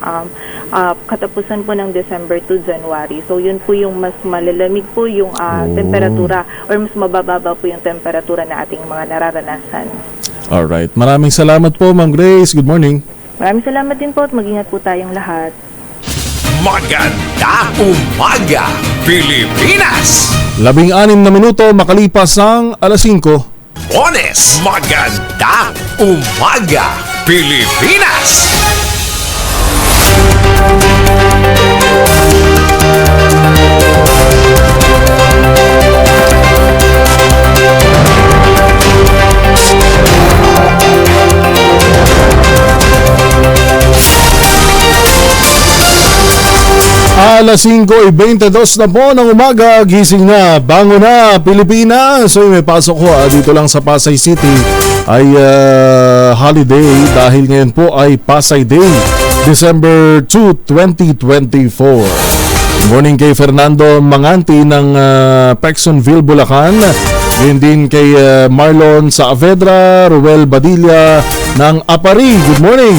Speaker 5: katapusan po ng December to January. So yun po yung mas malalamig po yung temperatura, or mas mabababa po yung temperatura na ating mga nararanasan.
Speaker 2: Alright. Maraming salamat po, Ma'am Grace. Good morning.
Speaker 5: Maraming salamat din po, at mag-ingat po tayong lahat.
Speaker 1: Magandang umaga, Pilipinas!
Speaker 2: 16 na minuto makalipas ang 5:00.
Speaker 1: Bones! Magandang umaga, Pilipinas!
Speaker 2: Alas 5:22 na po ng umaga, gising na, bango na, Pilipinas. So may pasok ko dito lang sa Pasay City ay holiday dahil ngayon po ay Pasay Day, December 2, 2024. Good morning kay Fernando Manganti ng Pexonville, Bulacan. Ngayon din kay Marlon Saavedra, Ruel Badilla ng Apari. Good morning.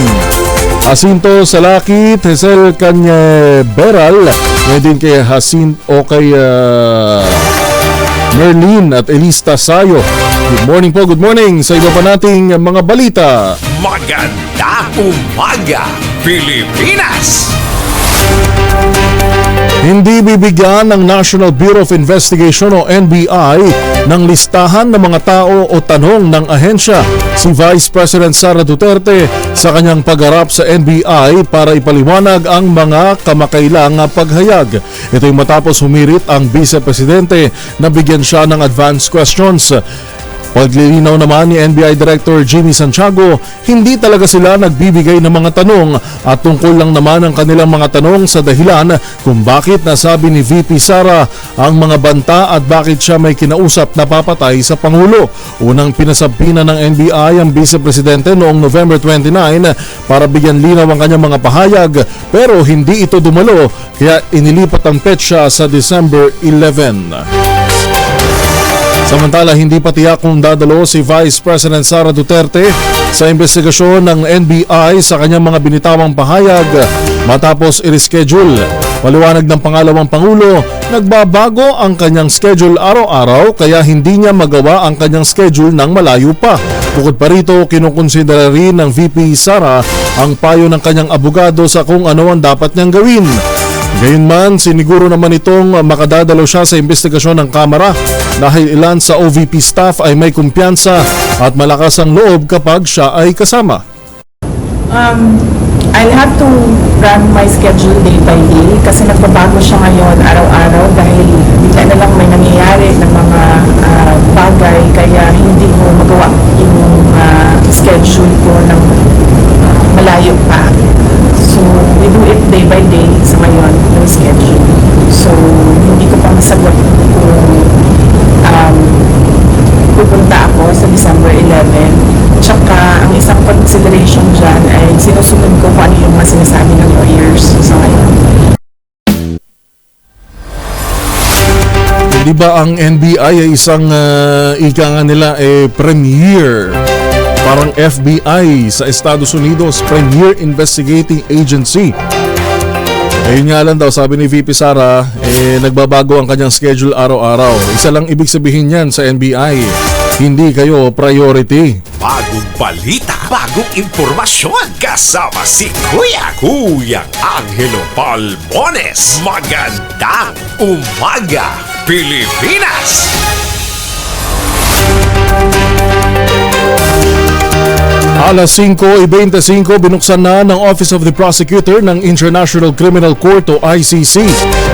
Speaker 2: Jacinto Salaki, Tesel Canyeberal. Ngayon din kay Jacinto o kay Merlin at Elista Sayo. Good morning po, good morning sa iba pa nating mga balita.
Speaker 1: Magandang umaga, Pilipinas!
Speaker 2: Hindi bibigyan ng National Bureau of Investigation o NBI ng listahan ng mga tao o tanong ng ahensya si Vice President Sara Duterte sa kanyang pagharap sa NBI para ipaliwanag ang mga kamakailang paghayag. Ito'y matapos humirit ang Vice Presidente na bigyan siya ng advance questions. Paglilinaw naman ni NBI Director Jimmy Santiago, hindi talaga sila nagbibigay ng mga tanong at tungkol lang naman ang kanilang mga tanong sa dahilan kung bakit nasabi ni VP Sara ang mga banta at bakit siya may kinausap na papatay sa Pangulo. Unang pinasabpina ng NBI ang Vice Presidente noong November 29 para bigyan linaw ang kanyang mga pahayag pero hindi ito dumalo kaya inilipat ang petsa sa December 11. Samantala, hindi pa tiyak kung dadalo si Vice President Sara Duterte sa investigasyon ng NBI sa kanyang mga binitawang pahayag matapos i-reschedule. Paliwanag ng pangalawang Pangulo, nagbabago ang kanyang schedule araw-araw kaya hindi niya magawa ang kanyang schedule ng malayo pa. Bukod pa rito, kinukonsidera rin ng VP Sara ang payo ng kanyang abogado sa kung ano ang dapat niyang gawin. Gayunman, siniguro naman itong makadadalo siya sa investigasyon ng Kamara dahil ilan sa OVP staff ay may kumpiyansa at malakas ang loob kapag siya ay kasama.
Speaker 6: I'll have to run my schedule day by day kasi nagbabago siya ngayon araw-araw dahil bigla na lang may nangyayari ng mga bagay kaya hindi ko magawa yung schedule ko ng malayo pa. So, we do it day by day sa ngayon, yung schedule. So, hindi ko pa masagot kung pupunta ako sa December 11. Tsaka, ang isang consideration dyan ay sinusunod ko kung ano yung mga sinasabi ng lawyers sa ngayon.
Speaker 2: Di ba ang NBI ay isang ika nga nila premier? Parang FBI sa Estados Unidos, Premier Investigating Agency. Ayun nga lang daw, sabi ni VP Sara, nagbabago ang kanyang schedule araw-araw. Isa lang ibig sabihin yan sa NBI, hindi kayo priority.
Speaker 1: Bagong balita, bagong impormasyon, kasama si Kuya Angelo Palmones. Magandang umaga, Pilipinas!
Speaker 2: Alas 5:25, binuksan na ng Office of the Prosecutor ng International Criminal Court o ICC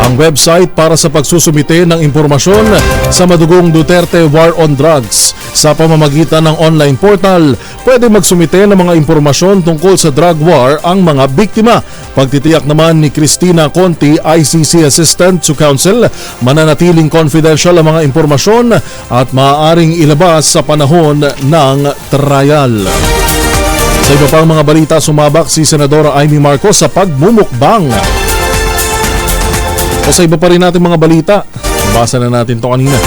Speaker 2: ang website para sa pagsusumite ng impormasyon sa madugong Duterte War on Drugs. Sa pamamagitan ng online portal, pwede magsumite ng mga impormasyon tungkol sa drug war ang mga biktima. Pagtitiyak naman ni Cristina Conti, ICC Assistant to Counsel, mananatiling confidential ang mga impormasyon at maaaring ilabas sa panahon ng trial. Sa iba pang mga balita, sumabak si Senadora Amy Marcos sa pagmumukbang. O sa iba pa rin natin mga balita, basa na natin to kanina.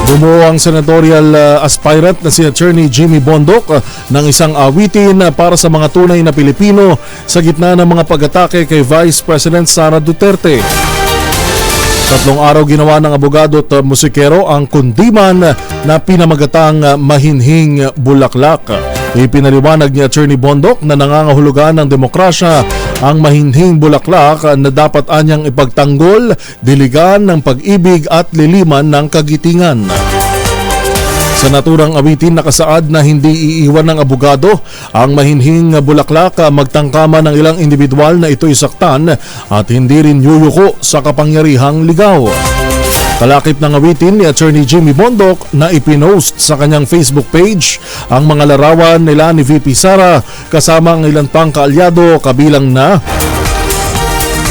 Speaker 2: Bumuo ang senatorial aspirant na si Attorney Jimmy Bondoc ng isang awitin para sa mga tunay na Pilipino sa gitna ng mga pag-atake kay Vice President Sara Duterte. 3 araw ginawa ng abogado at musikero ang kundiman na pinamagatang Mahinhing Bulaklak. Ipinaliwanag ni Attorney Bondoc na nangangahulugan ng demokrasya ang Mahinhing Bulaklak na dapat anyang ipagtanggol, diligan ng pag-ibig at liliman ng kagitingan. Sa naturang awitin nakasaad na hindi iiwan ng abogado ang Mahinhing Bulaklak magtangkama ng ilang individual na ito'y saktan at hindi rin yuyuko sa kapangyarihang ligaw. Kalakip ng awitin ni Attorney Jimmy Bondoc na ipinost sa kanyang Facebook page ang mga larawan nila ni VP Sara kasama ang ilang pang kaalyado kabilang na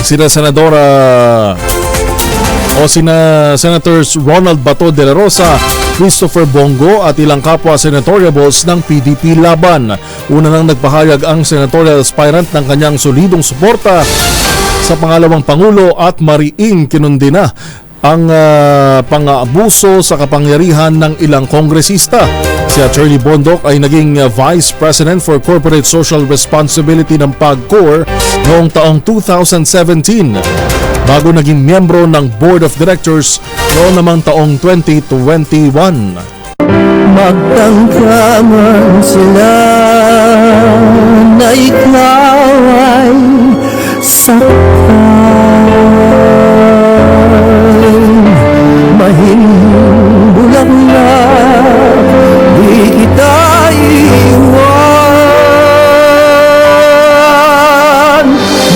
Speaker 2: sina Senators Ronald Bato de la Rosa, Christopher Bongo at ilang kapwa senatoriables ng PDP laban. Una nang nagpahayag ang senatorial aspirant ng kanyang solidong suporta sa pangalawang Pangulo at mariing kinundina ang pang-aabuso sa kapangyarihan ng ilang kongresista. Si Attorney Bondoc ay naging Vice President for Corporate Social Responsibility ng PAGCOR noong taong 2017 bago naging miyembro ng Board of Directors noong namang taong 2021.
Speaker 15: Magtangkaman sila na ikaw ay mahimbulak na di kita iwan.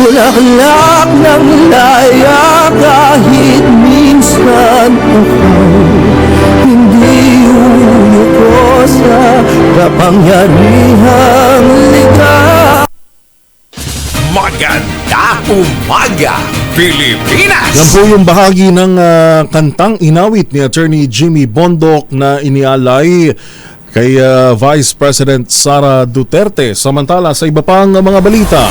Speaker 15: Bulaklak ng laya kahit minsan ako'y hindi uyuko sa kapangyarihang ligaw.
Speaker 1: Magandang umaga, Pilipinas!
Speaker 2: Yan po yung bahagi ng kantang inawit ni Attorney Jimmy Bondoc na inialay kay Vice President Sara Duterte. Samantala sa iba pang mga balita,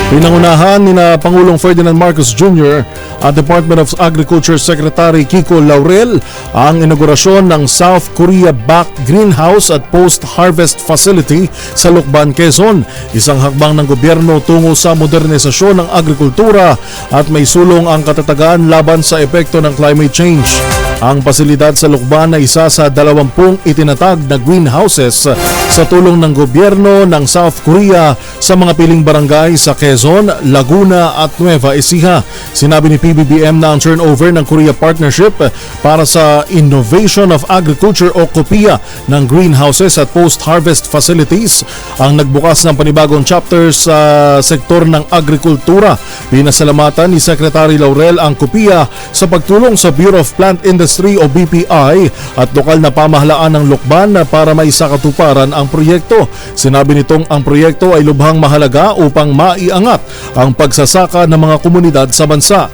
Speaker 2: pinangunahan ni na Pangulong Ferdinand Marcos Jr. at Department of Agriculture Secretary Kiko Laurel ang inaugurasyon ng South Korea-backed greenhouse at post-harvest facility sa Lucban, Quezon. Isang hakbang ng gobyerno tungo sa modernisasyon ng agrikultura at may sulong ang katatagan laban sa epekto ng climate change. Ang pasilidad sa Lucban ay isa sa 20 itinatag na greenhouses sa tulong ng gobyerno ng South Korea sa mga piling barangay sa Quezon, Laguna at Nueva Ecija. Sinabi ni PBBM na ang turnover ng Korea Partnership para sa Innovation of Agriculture o KOPIA ng greenhouses at post-harvest facilities ang nagbukas ng panibagong chapter sa sektor ng agrikultura. Pinasalamatan ni Secretary Laurel ang KOPIA sa pagtulong sa Bureau of Plant Industry o BPI at lokal na pamahalaan ng Lucban para maisakatuparan ang proyekto. Sinabi nitong ang proyekto ay lubhang mahalaga upang maiangat ang pagsasaka ng mga komunidad sa bansa.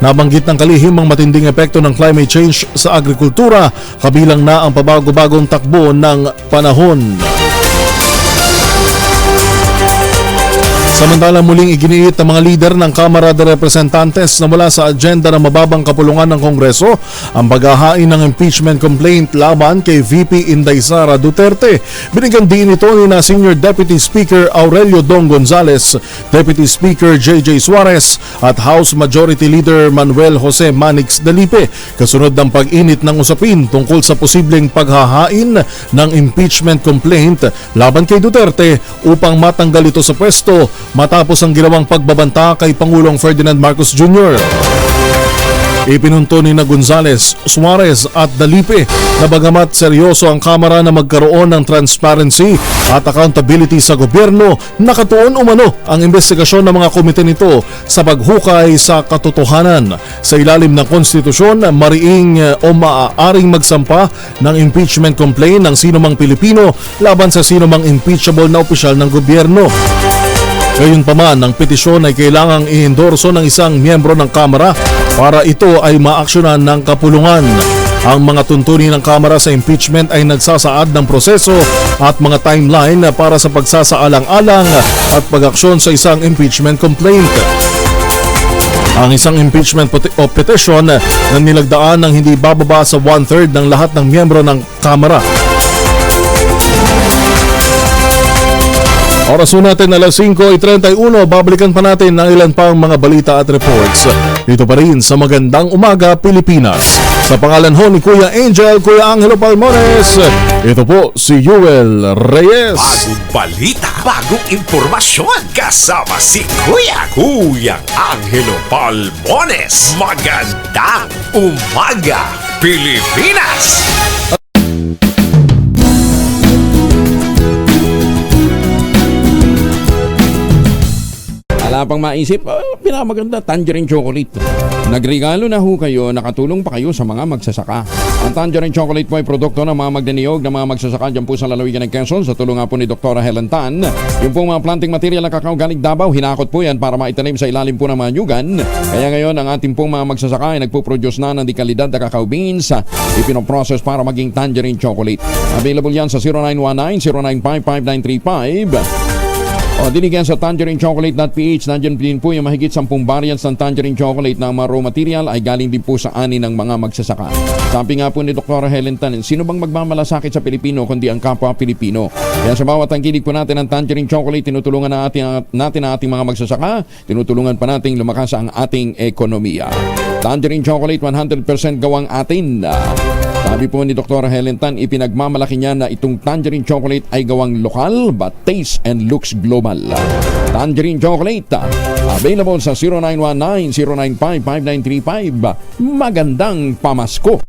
Speaker 2: Nabanggit ng kalihim ang matinding epekto ng climate change sa agrikultura, kabilang na ang pabago-bagong takbo ng panahon. Samantala muling iginiit ng mga lider ng Kamara de Representantes na mula sa agenda ng mababang kapulungan ng Kongreso ang paghahain ng impeachment complaint laban kay VP Inday Sara Duterte. Binigyan din ito ni na Senior Deputy Speaker Aurelio Dong Gonzales, Deputy Speaker JJ Suarez at House Majority Leader Manuel Jose Manix Dalipe kasunod ng pag-init ng usapin tungkol sa posibleng paghahain ng impeachment complaint laban kay Duterte upang matanggal ito sa pwesto matapos ang ginawang pagbabanta kay Pangulong Ferdinand Marcos Jr. Ipinunto ni na Gonzales, Suarez at Dalipe na bagamat seryoso ang Kamara na magkaroon ng transparency at accountability sa gobyerno, nakatuon umano ang investigasyon ng mga komite nito sa paghukay sa katotohanan. Sa ilalim ng konstitusyon, mariing o maaaring magsampa ng impeachment complaint ng sinumang Pilipino laban sa sinumang impeachable na opisyal ng gobyerno. Gayunpaman, ang petisyon ay kailangang i-endorso ng isang miyembro ng Kamara para ito ay maaksyonan ng kapulungan. Ang mga tuntunin ng Kamara sa impeachment ay nagsasaad ng proseso at mga timeline para sa pagsasaalang-alang at pag-aksyon sa isang impeachment complaint. Ang isang impeachment petition na nilagdaan ng hindi bababa sa 1/3 ng lahat ng miyembro ng Kamara. Oras natin alas 5:31, babalikan pa natin ng ilan pang mga balita at reports. Dito pa rin sa Magandang Umaga, Pilipinas. Sa pangalan ho ni Kuya Angel, Kuya Angelo Palmones, ito po si Yuel Reyes.
Speaker 1: Bagong balita, bagong impormasyon, kasama si Kuya Angelo Palmones. Magandang Umaga, Pilipinas!
Speaker 9: Wala pang maisip, pinamaganda, tangerine chocolate. Nagregalo na ho kayo, nakatulong pa kayo sa mga magsasaka. Ang tangerine chocolate po ay produkto ng mga magdiniyog ng mga magsasaka dyan po sa lalawigan ng Quezon sa tulong nga po ni Dr. Helen Tan. Yung pong mga planting material ng kakao galing Davao, hinakot po yan para maitanim sa ilalim po ng mga nyugan. Kaya ngayon ang ating pong mga magsasaka ay nagpo-produce na ng dekalidad na kakao beans, ipinoprocess para maging tangerine chocolate. Available yan sa 0919-0955-935 O, dinigyan sa tangerinchocolate.ph, nandiyan din po yung mahigit 10 variants ng tangerine chocolate na mga raw material ay galing din po sa ani ng mga magsasaka. Sabi nga po ni Dr. Helen Tan, sino bang magmamalasakit sa Pilipino kundi ang kapwa Pilipino? Kaya sa bawat tangkilik po natin ng tangerine chocolate, tinutulungan natin ang ating mga magsasaka, tinutulungan pa nating lumakas ang ating ekonomiya. Tangerine chocolate, 100% gawang atin. Sabi po ni Dr. Helen Tan, ipinagmamalaki niya na itong tangerine chocolate ay gawang lokal but taste and looks global. Tangerine chocolate, available sa 0919-095-5935. Magandang pamasko!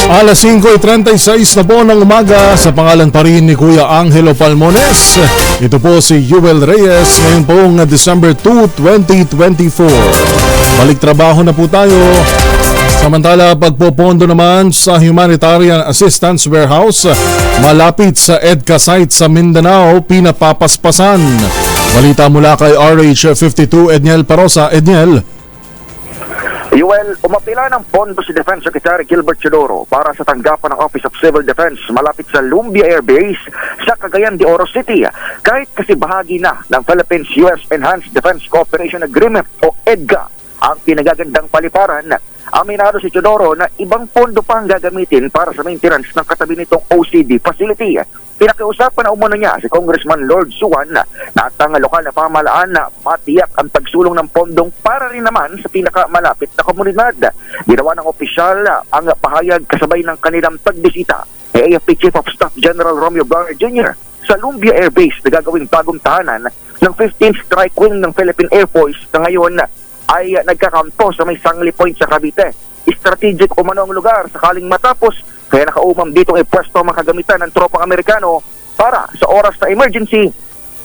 Speaker 2: Alas 5:36 na po ng umaga, sa pangalan pa rin ni Kuya Angelo Palmones. Ito po si Yuel Reyes ngayon pong December 2, 2024. Balik trabaho na po tayo. Samantala, pagpopondo naman sa Humanitarian Assistance Warehouse malapit sa EDCA site sa Mindanao, pinapapaspasan. Balita mula kay RH52 Edniel Parosa. Edniel.
Speaker 11: Yuel, umapila ng pondo si Defense Secretary Gilbert Chodoro para sa tanggapan ng Office of Civil Defense malapit sa Lumbia Air Base sa Cagayan de Oro City. Kahit kasi bahagi na ng Philippines-US Enhanced Defense Cooperation Agreement o EDCA ang pinagagandang paliparan, aminado si Chodoro na ibang pondo pa ang gagamitin para sa maintenance ng katabi nitong OCD facility. Pinakiusapan na umano niya si Congressman Lord Suwan na ang lokal na pamahalaan na matiyak ang pagsulong ng pondong para rin naman sa pinakamalapit na komunidad. Ginawa ng opisyal ang pahayag kasabay ng kanilang pagbisita kay AFP Chief of Staff General Romeo Blanco Jr. sa Lumbia Air Base na gagawing bagong tahanan ng 15th Strike Wing ng Philippine Air Force na ngayon ay nagkakampo sa may Sangli Point sa Cavite. Strategic umano ang lugar sakaling matapos, kaya nakaumam ditong ipwesto ang mga kagamitan ng tropang Amerikano para sa oras na emergency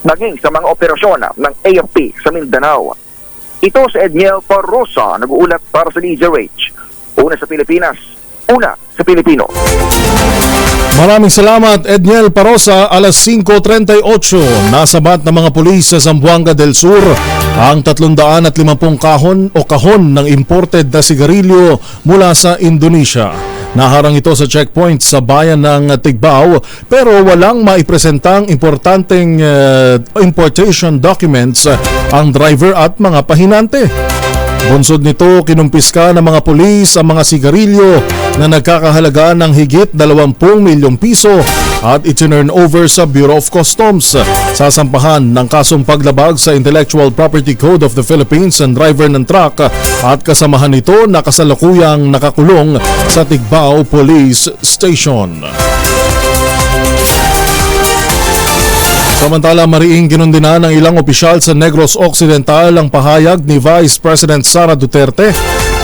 Speaker 11: maging sa mga operasyon ng AFP sa Mindanao. Ito si Edniel Parrosa, nag-uulat para sa DZRH. Una sa Pilipinas, una sa Pilipino.
Speaker 2: Maraming salamat, Edniel Parosa. Alas 5:38, nasabat ng mga pulis sa Zamboanga del Sur ang 350 kahon ng imported na sigarilyo mula sa Indonesia. Naharang ito sa checkpoint sa bayan ng Tigbao pero walang maipresentang importanteng importation documents ang driver at mga pahinante. Bunsod nito, kinumpiska ng mga pulis ang mga sigarilyo na nagkakahalaga ng higit 20 milyong piso at itinurn over sa Bureau of Customs. Sasampahan ng kasong paglabag sa Intellectual Property Code of the Philippines ang driver ng truck at kasamahan nito na kasalukuyang nakakulong sa Tigbao Police Station. Samantala, mariing kinundina ng ilang opisyal sa Negros Occidental ang pahayag ni Vice President Sara Duterte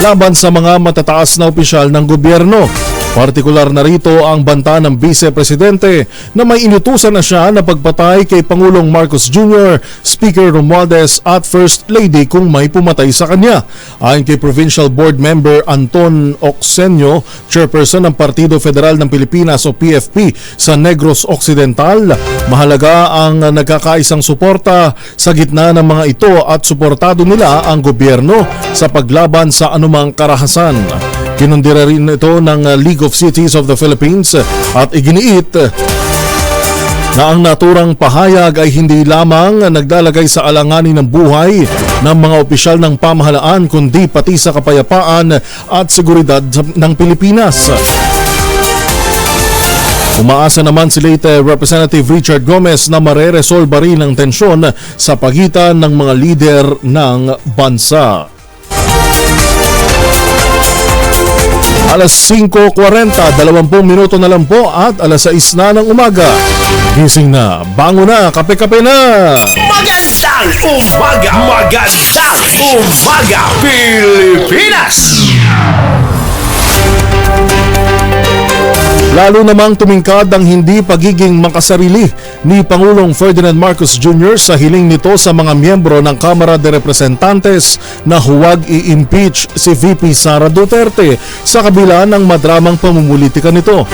Speaker 2: laban sa mga matataas na opisyal ng gobyerno. Partikular na rito ang banta ng Vice Presidente na may inutusan na siya na pagpatay kay Pangulong Marcos Jr., Speaker Romualdez at First Lady kung may pumatay sa kanya. Ayon kay Provincial Board Member Anton Oxenio, Chairperson ng Partido Federal ng Pilipinas o PFP sa Negros Occidental, mahalaga ang nagkakaisang suporta sa gitna ng mga ito at suportado nila ang gobyerno sa paglaban sa anumang karahasan. Kinundira rin ito ng League of Cities of the Philippines at iginiit na ang naturang pahayag ay hindi lamang naglalagay sa alanganin ng buhay ng mga opisyal ng pamahalaan kundi pati sa kapayapaan at seguridad ng Pilipinas. Umaasa naman si late Representative Richard Gomez na mareresolba rin ang tensyon sa pagitan ng mga lider ng bansa. Alas 5:40, 20 minuto na lang po at alas 6 na ng umaga. Gising na, bango na, kape-kape na!
Speaker 1: Magandang umaga! Magandang umaga, Pilipinas!
Speaker 2: Lalo namang tumingkad ang hindi pagiging makasarili ni Pangulong Ferdinand Marcos Jr. sa hiling nito sa mga miyembro ng Kamara de Representantes na huwag i-impeach si VP Sara Duterte sa kabila ng madramang pamumulitika nito.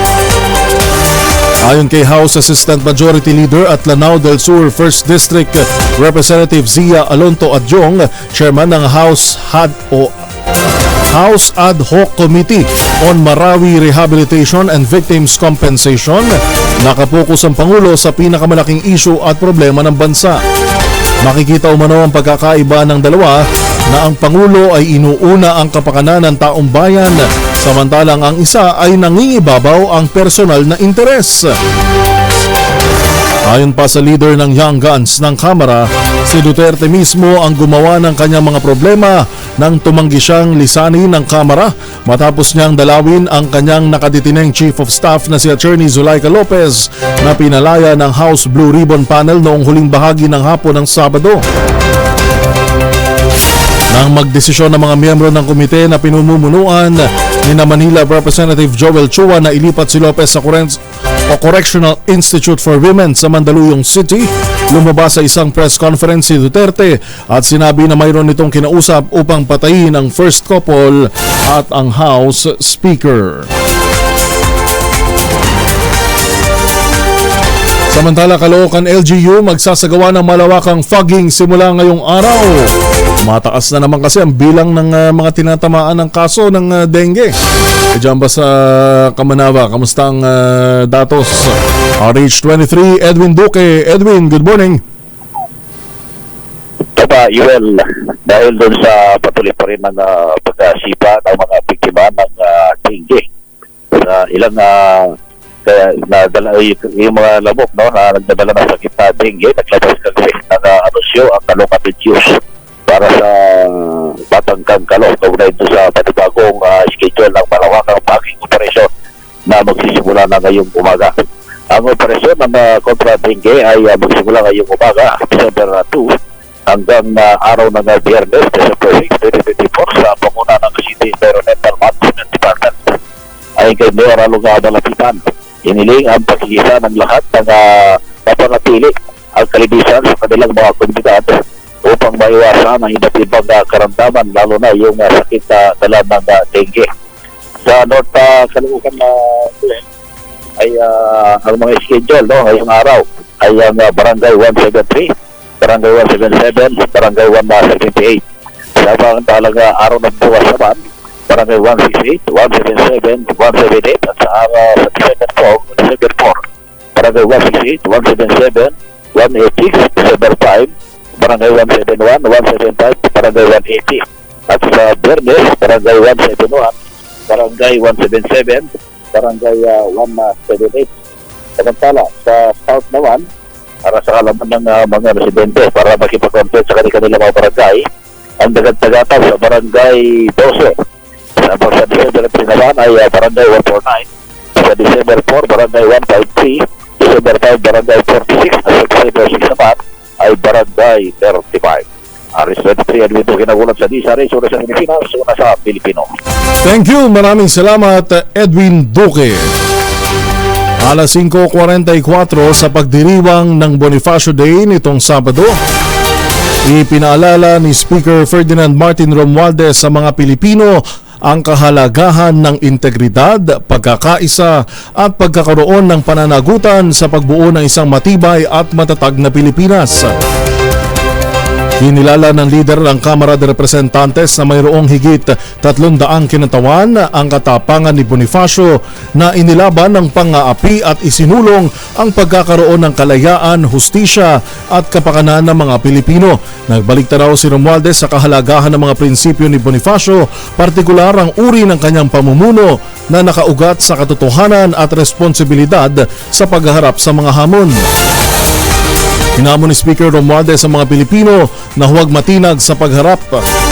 Speaker 2: Ayon kay House Assistant Majority Leader at Lanao del Sur 1st District Representative Zia Alonto Adjong, Chairman ng House House Ad Hoc Committee on Marawi Rehabilitation and Victims Compensation, nakapokus ang Pangulo sa pinakamalaking issue at problema ng bansa. Makikita umano ang pagkakaiba ng dalawa na ang Pangulo ay inuuna ang kapakanan ng taong bayan, samantalang ang isa ay nangingibabaw ang personal na interes. Ayon pa sa leader ng Young Guns ng Kamara, si Duterte mismo ang gumawa ng kanyang mga problema nang tumanggi siyang lisanin ng Kamara matapos niyang dalawin ang kanyang nakaditineng Chief of Staff na si Attorney Zulaika Lopez na pinalaya ng House Blue Ribbon Panel noong huling bahagi ng hapon ng Sabado. Nang magdesisyon ng mga miyembro ng komite na pinumumunuan ni Manila Representative Joel Chua na ilipat si Lopez sa Correctional Institute for Women sa Mandaluyong City, lumabas sa isang press conference si Duterte at sinabi na mayroon itong kinausap upang patayin ang first couple at ang House Speaker. Samantala, Caloocan LGU magsasagawa ng malawakang fogging simula ngayong araw. Mataas na naman kasi ang bilang ng mga tinatamaan ng kaso ng dengue. Diyan ba sa Kamanava? Kamusta ang datos? RH23, Edwin Duque. Edwin, good morning.
Speaker 12: Yuel, dahil doon sa patuloy pa rin ng pagkasipa ng mga biktima ng dengue. Sa ilang kaya nadala yung mga lamok na nagdadala ng sakit na dengue, naglabas kasi ng anunsyo ang Caloocan Juice para sa Batangkang Caloocan kaugnay doon sa panibagong schedule ng malawakang packing operation na magsisimula na ngayong umaga. Ang operasyon ng kontra dengue ay magsimula ngayong umaga, December 2 hanggang araw ng Biyernes, December 6, 2024 sa panguna ng City Environmental Management Department. Ayon kay Mayor Alunga Malapitan, iniling ang pagkikisa ng lahat ng mapanatili ang kalinisan sa kanilang mga komunidad upang maiwasan ang iba't ibang karamdaman, lalo na yung sakit na dala ng dengue. Sa North Caloocan ay ang mga schedule ngayong araw ay ang Barangay 173, Barangay 177, Barangay 178. Sa mga talaga araw ng buwas naman, Barangay 168, 177, 178 at sa December 4, Barangay 168, 177, 186, December 5, Barangay 171, 175, Barangay 180. At sa Biyernes, Barangay 171, Barangay 177, Barangay 178. Samantala, sa South naman, para sa kalaman ng mga residente, para makipag-compete sa kanilang mga barangay, ang dagat-dagataw sa Barangay 12. Sa December 3 naman ay Barangay 149, sa December 4, Barangay 153, December 5, Barangay 46, at sa December 6 naman ay Barangay 35. RH23, Edwin Duque nagulat sa DSRH, una sa Pilipinas, una sa Pilipino.
Speaker 2: Thank you, maraming salamat Edwin Duque. Alas 5:44 sa pagdiriwang ng Bonifacio Day nitong Sabado, ipinaalala ni Speaker Ferdinand Martin Romualdez sa mga Pilipino ang kahalagahan ng integridad, pagkakaisa at pagkakaroon ng pananagutan sa pagbuo ng isang matibay at matatag na Pilipinas. Hinilala ng lider ng Kamara de Representantes na mayroong higit 300 kinatawan ang katapangan ni Bonifacio na inilaban ng pang-aapi at isinulong ang pagkakaroon ng kalayaan, hustisya at kapakanan ng mga Pilipino. Nagbalik raw si Romualdez sa kahalagahan ng mga prinsipyo ni Bonifacio, partikular ang uri ng kanyang pamumuno na nakaugat sa katotohanan at responsibilidad sa pagharap sa mga hamon. Hinamon ni Speaker Romualdez sa mga Pilipino na huwag matinag sa pagharap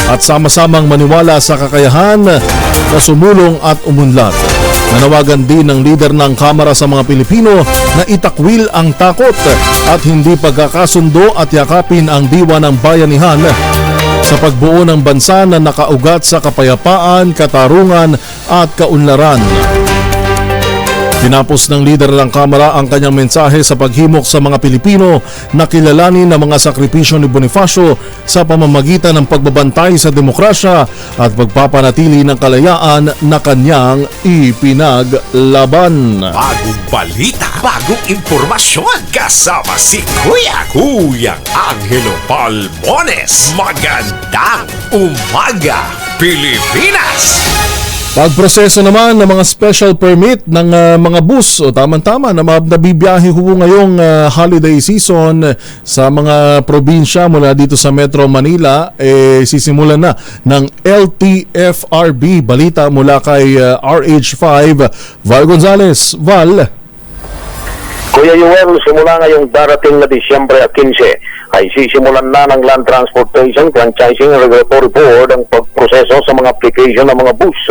Speaker 2: at sama-samang maniwala sa kakayahan na sumulong at umunlad. Nanawagan din ng leader ng Kamara sa mga Pilipino na itakwil ang takot at hindi pagkakasundo at yakapin ang diwa ng bayanihan sa pagbuo ng bansa na nakaugat sa kapayapaan, katarungan at kaunlaran. Tinapos ng lider ng Kamara ang kanyang mensahe sa paghimok sa mga Pilipino na kilalanin ang mga sakripisyo ni Bonifacio sa pamamagitan ng pagbabantay sa demokrasya at pagpapanatili ng kalayaan na kanyang ipinaglaban.
Speaker 1: Bagong balita, bagong impormasyon, kasama si Kuyang Angelo Palmones. Magandang umaga, Pilipinas.
Speaker 2: Pagproseso naman ng mga special permit ng mga bus o tamang-tama na nabibiyahe ho ngayong holiday season sa mga probinsya mula dito sa Metro Manila, sisimulan na ng LTFRB. Balita mula kay RH5, Val Gonzales. Val.
Speaker 12: Kuya Yuel, simula ngayong darating na Disyembre 15 ay sisimulan na ng Land Transportation Franchising Regulatory Board ang pagproseso sa mga application ng mga bus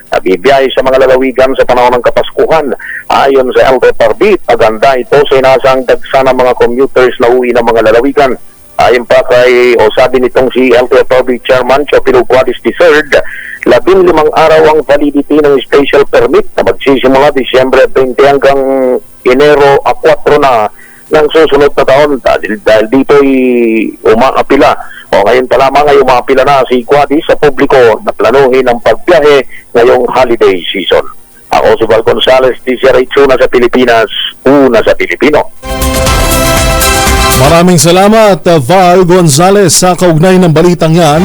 Speaker 12: na bibiyahe sa mga lalawigan sa panahon ng Kapaskuhan. Ayon sa LTFRB, aganda ito sa inaasang dagsa ng mga commuters na uwi ng mga lalawigan. Ayon pa kay, sabi nitong si LTFRB Chairman Chopilo Guadis III, 15 araw ang validity ng special permit na magsisimula Disyembre 20 hanggang Enero 4 na ng susunod na taon dahil dito'y umaapila. Ngayon pa lamang ay umaapila na si Guadis sa publiko na planuhin ang pagbiyahe ngayong holiday season. Ako si Val Gonzales, DCRH, una sa Pilipinas, una sa Pilipino.
Speaker 2: Maraming salamat, Val Gonzales, sa kaugnay ng balitang yan.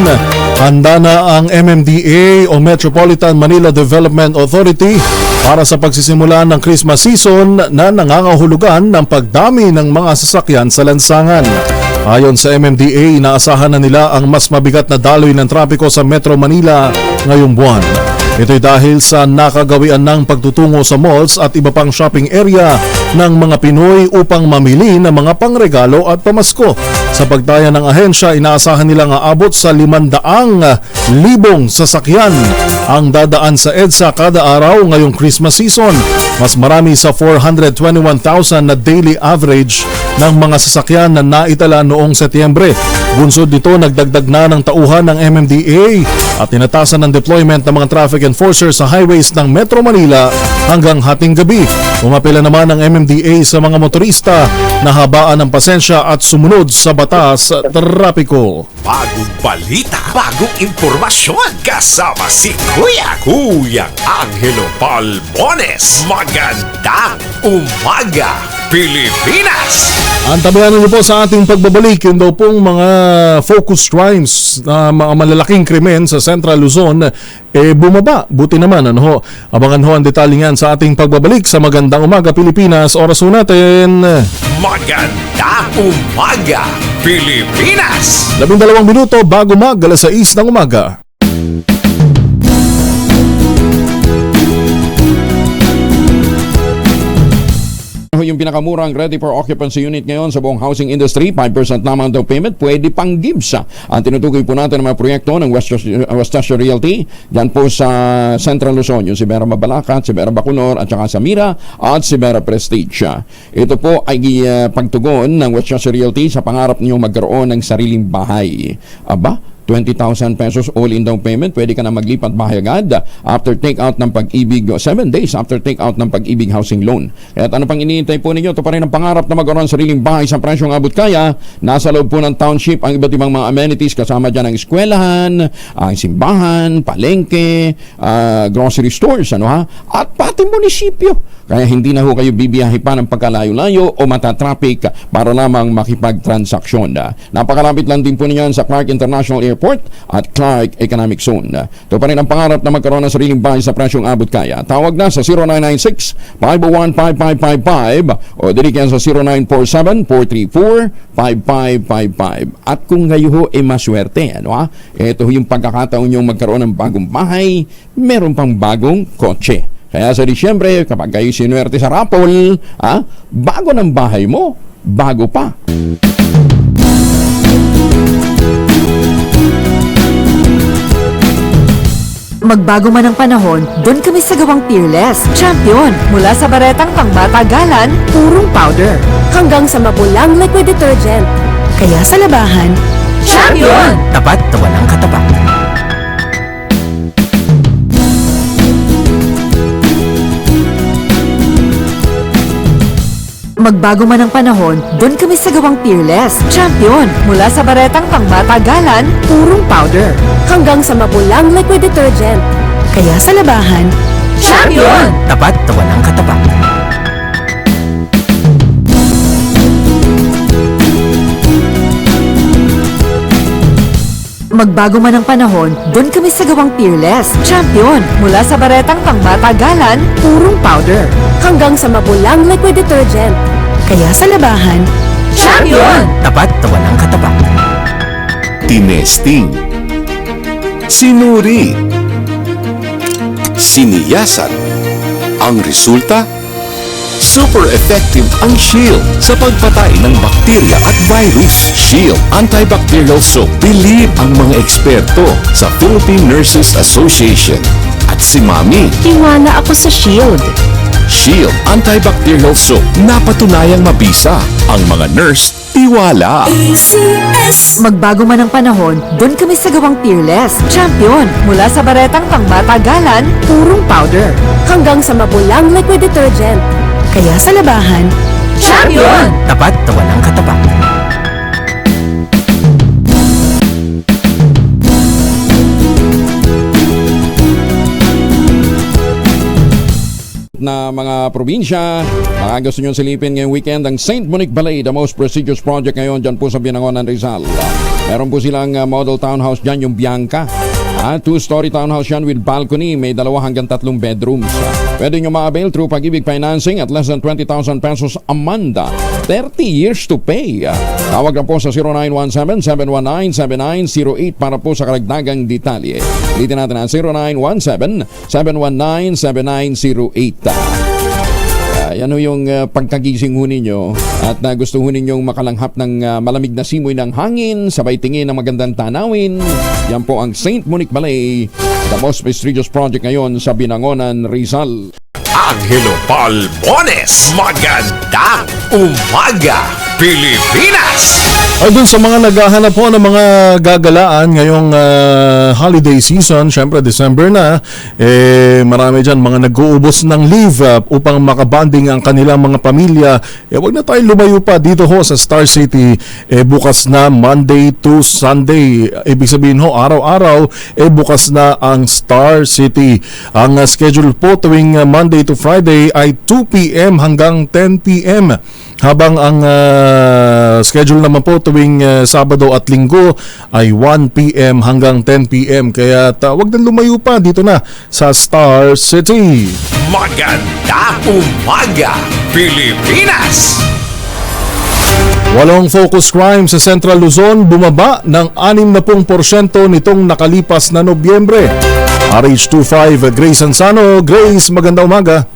Speaker 2: Handa na ang MMDA o Metropolitan Manila Development Authority para sa pagsisimula ng Christmas season na nangangahulugan ng pagdami ng mga sasakyan sa lansangan. Ayon sa MMDA, inaasahan na nila ang mas mabigat na daloy ng trapiko sa Metro Manila ngayong buwan. Ito'y dahil sa nakagawian ng pagtutungo sa malls at iba pang shopping area ng mga Pinoy upang mamili ng mga pangregalo at pamasko. Sa pagdaya ng ahensya, inaasahan nilang aabot sa 500,000 sasakyan ang dadaan sa EDSA kada araw ngayong Christmas season. Mas marami sa 421,000 na daily average ng mga sasakyan na naitala noong Setyembre. Bunsod dito, nagdagdag na ng tauhan ng MMDA at tinatasan ng deployment ng mga traffic enforcers sa highways ng Metro Manila hanggang hating gabi. Umapela naman ng MMDA sa mga motorista na habaan ng pasensya at sumunod sa batas trapiko.
Speaker 1: Bagong balita, bagong impormasyon, kasama si Kuya Angelo Palmones. Magandang umaga, Pilipinas!
Speaker 2: Antabayan niyo po sa ating pagbabalik yung daw pong mga focus crimes na mga malalaking krimen sa Central Luzon bumaba. Buti naman, abangan ho ang detalye yan sa ating pagbabalik sa Magandang Umaga Pilipinas. Oras ho natin.
Speaker 1: Magandang Umaga Pilipinas!
Speaker 2: 12 minuto bago alas 6 ng umaga.
Speaker 9: Yung pinakamurang ready for occupancy unit ngayon sa buong housing industry, 5% lamang daw payment, pwede pang GIBSA. Ang tinutukoy po natin ng mga proyekto ng West Asia Realty, dyan po sa Central Luzon, yung Sibera Mabalacat, Sibera Bacolor, at saka Samira, at Sibera Prestige. Ito po ay pagtugon ng West Asia Realty sa pangarap niyo magkaroon ng sariling bahay. 20,000 pesos all-in down payment. Pwede ka na maglipat bahay agad after take-out ng Pag-ibig, 7 days after take-out ng Pag-ibig housing loan. At ano pang iniintay po ninyo? Ito pa rin ang pangarap na magkaroon ng sariling bahay sa presyong abot kaya. Nasa loob po ng township ang iba't ibang mga amenities, kasama dyan ang eskwelahan, ang simbahan, palengke, grocery stores, at pati munisipyo. Kaya hindi na ho kayo bibiyahe pa ng pagkalayo-layo o matatraffic para lamang makipagtransaksyon. Napakalapit lang din po niyan sa Clark International Airport at Clark Economic Zone. Ito pa rin ang pangarap na magkaroon ng sariling bahay sa presyong abot kaya. Tawag na sa 0996-501-5555 o dili kaya sa 0947-434-5555. At kung ngayon ho ay maswerte, ito yung pagkakataon nyo magkaroon ng bagong bahay, meron pang bagong kotse. Kaya sa Disyembre, kapag kayo sinuwerte sa raffle, bago ng bahay mo, bago pa.
Speaker 13: Magbago man ang panahon, doon kami sa gawang Peerless. Champion! Mula sa baretang pangmatagalan, purong powder. Hanggang sa mapulang liquid detergent. Kaya sa labahan, Champion!
Speaker 15: Tapat na walang katapat.
Speaker 13: Magbago man ang panahon, doon kami sa gawang Peerless. Champion! Mula sa baretang pangmatagalan, purong powder. Hanggang sa mapulang liquid detergent. Kaya sa labahan, Champion!
Speaker 15: Tapat na walang katapat.
Speaker 13: Magbago man ang panahon, doon kami sa gawang Peerless. Champion! Mula sa baretang pangmatagalan, purong powder.
Speaker 22: Hanggang sa mapulang liquid detergent.
Speaker 13: Kaya sa labahan,
Speaker 22: Champion!
Speaker 15: Tapat na walang katapat.
Speaker 1: Tinesting. Sinuri. Siniyasan. Ang resulta? Super effective ang Shield sa pagpatay ng bakterya at virus. Shield Antibacterial Soap. Believe ang mga eksperto sa Philippine Nurses Association. At si Mami.
Speaker 22: Tiwala ako sa Shield.
Speaker 1: Shield Antibacterial Soap. Napatunayang mabisa. Ang mga nurse, tiwala.
Speaker 13: Magbago man ang panahon, doon kami sa gawang Peerless. Champion! Mula sa baretang pangmatagalan, purong powder.
Speaker 22: Hanggang sa mapulang liquid detergent.
Speaker 13: Kaya sa labahan,
Speaker 22: Champion!
Speaker 15: Tapat na walang katapat.
Speaker 9: Na mga probinsya, baka gusto nyo silipin ngayong weekend ang St. Monique Ballet, the most prestigious project ngayon dyan po sa Binangonan, Rizal. Meron po silang model townhouse dyan, yung Bianca. 2-story townhouse yan with balcony, may 2 hanggang 3 bedrooms. Pwede nyo ma-avail through Pag-ibig Financing at less than 20,000 pesos a month. 30 years to pay. Tawag na po sa 0917-719-7908 para po sa karagdagang detalye. Ulitin natin ang 0917-719-7908. Yan ho yung pagkagising ho ninyo at gusto ho ninyong makalanghap ng malamig na simoy ng hangin, sabay tingin ng magandang tanawin. Yan po ang St. Monique Ballet, the most prestigious project ngayon sa Binangonan, Rizal.
Speaker 1: Angelo Balbones. Magandang umaga, Pilipinas!
Speaker 2: Ay dun sa mga naghahanap po ng mga gagalaan ngayong holiday season, syempre December na, marami dyan mga nag-uubos ng leave upang makabanding ang kanilang mga pamilya. Wag na tayong lumayo pa dito ho sa Star City. Bukas na Monday to Sunday. Ibig sabihin ho, araw-araw, bukas na ang Star City. Ang schedule po tuwing Monday to Friday ay 2 p.m. hanggang 10 p.m. Habang ang schedule naman po tuwing Sabado at Linggo ay 1 p.m. hanggang 10 p.m. Kaya wag nang lumayo pa, dito na sa Star City.
Speaker 1: Magandang umaga, Pilipinas!
Speaker 2: Walong focus crime sa Central Luzon bumaba ng 60% nitong nakalipas na Nobyembre. RH25 Grace Ansano. Grace, magandang umaga.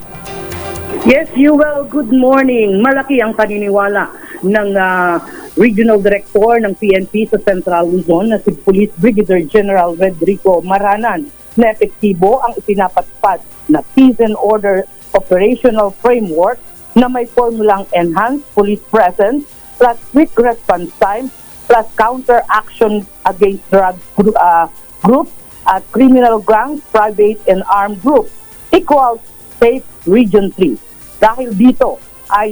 Speaker 14: Yes, Yuel, good morning. Malaki ang paniniwala ng Regional Director ng PNP sa Central Luzon na si Police Brigadier General Rodrigo Maranan na epektibo ang ipinapatupad na Peace and Order Operational Framework na may formulang enhanced police presence plus quick response time plus counter-action against drug groups at criminal gangs, private and armed groups equals Safe Region 3. Dahil dito ay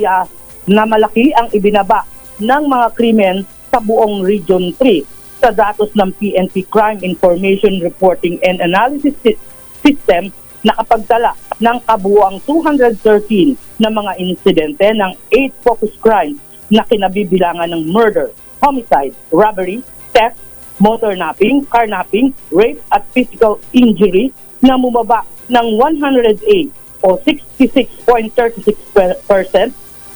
Speaker 14: namalaki ang ibinaba ng mga krimen sa buong Region 3 sa datos ng PNP Crime Information Reporting and Analysis System nakapagtala ng kabuuang 213 na mga insidente ng 8 focus crimes na kinabibilangan ng murder, homicide, robbery, theft, motor napping, carnapping, rape at physical injury na bumaba ng 108 o 66.36%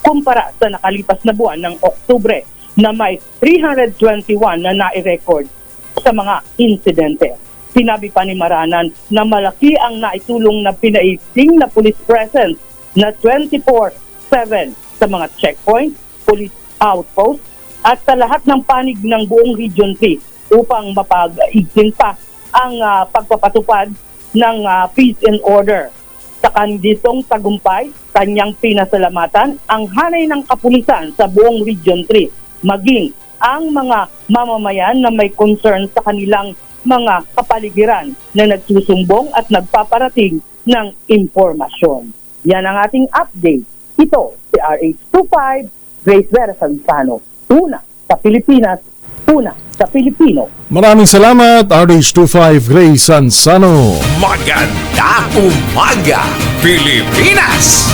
Speaker 14: kumpara sa nakalipas na buwan ng Oktubre na may 321 na nai-record sa mga insidente. Sinabi pa ni Maranan na malaki ang naitulong na pinaigting na police presence na 24/7 sa mga checkpoints, police outposts at sa lahat ng panig ng buong Region 3 upang mapag-igting pa ang pagpapatupad ng peace and order. Sa kaniditong tagumpay, kanyang pinasalamatan ang hanay ng kapulisan sa buong Region 3, maging ang mga mamamayan na may concern sa kanilang mga kapaligiran na nagsusumbong at nagpaparating ng impormasyon. Yan ang ating update. Ito si RH25, Grace Vera Salisano. Una sa Pilipinas, una sa Pilipino.
Speaker 2: Maraming salamat, RH25 Gray Sansano.
Speaker 1: Magandang umaga, Pilipinas!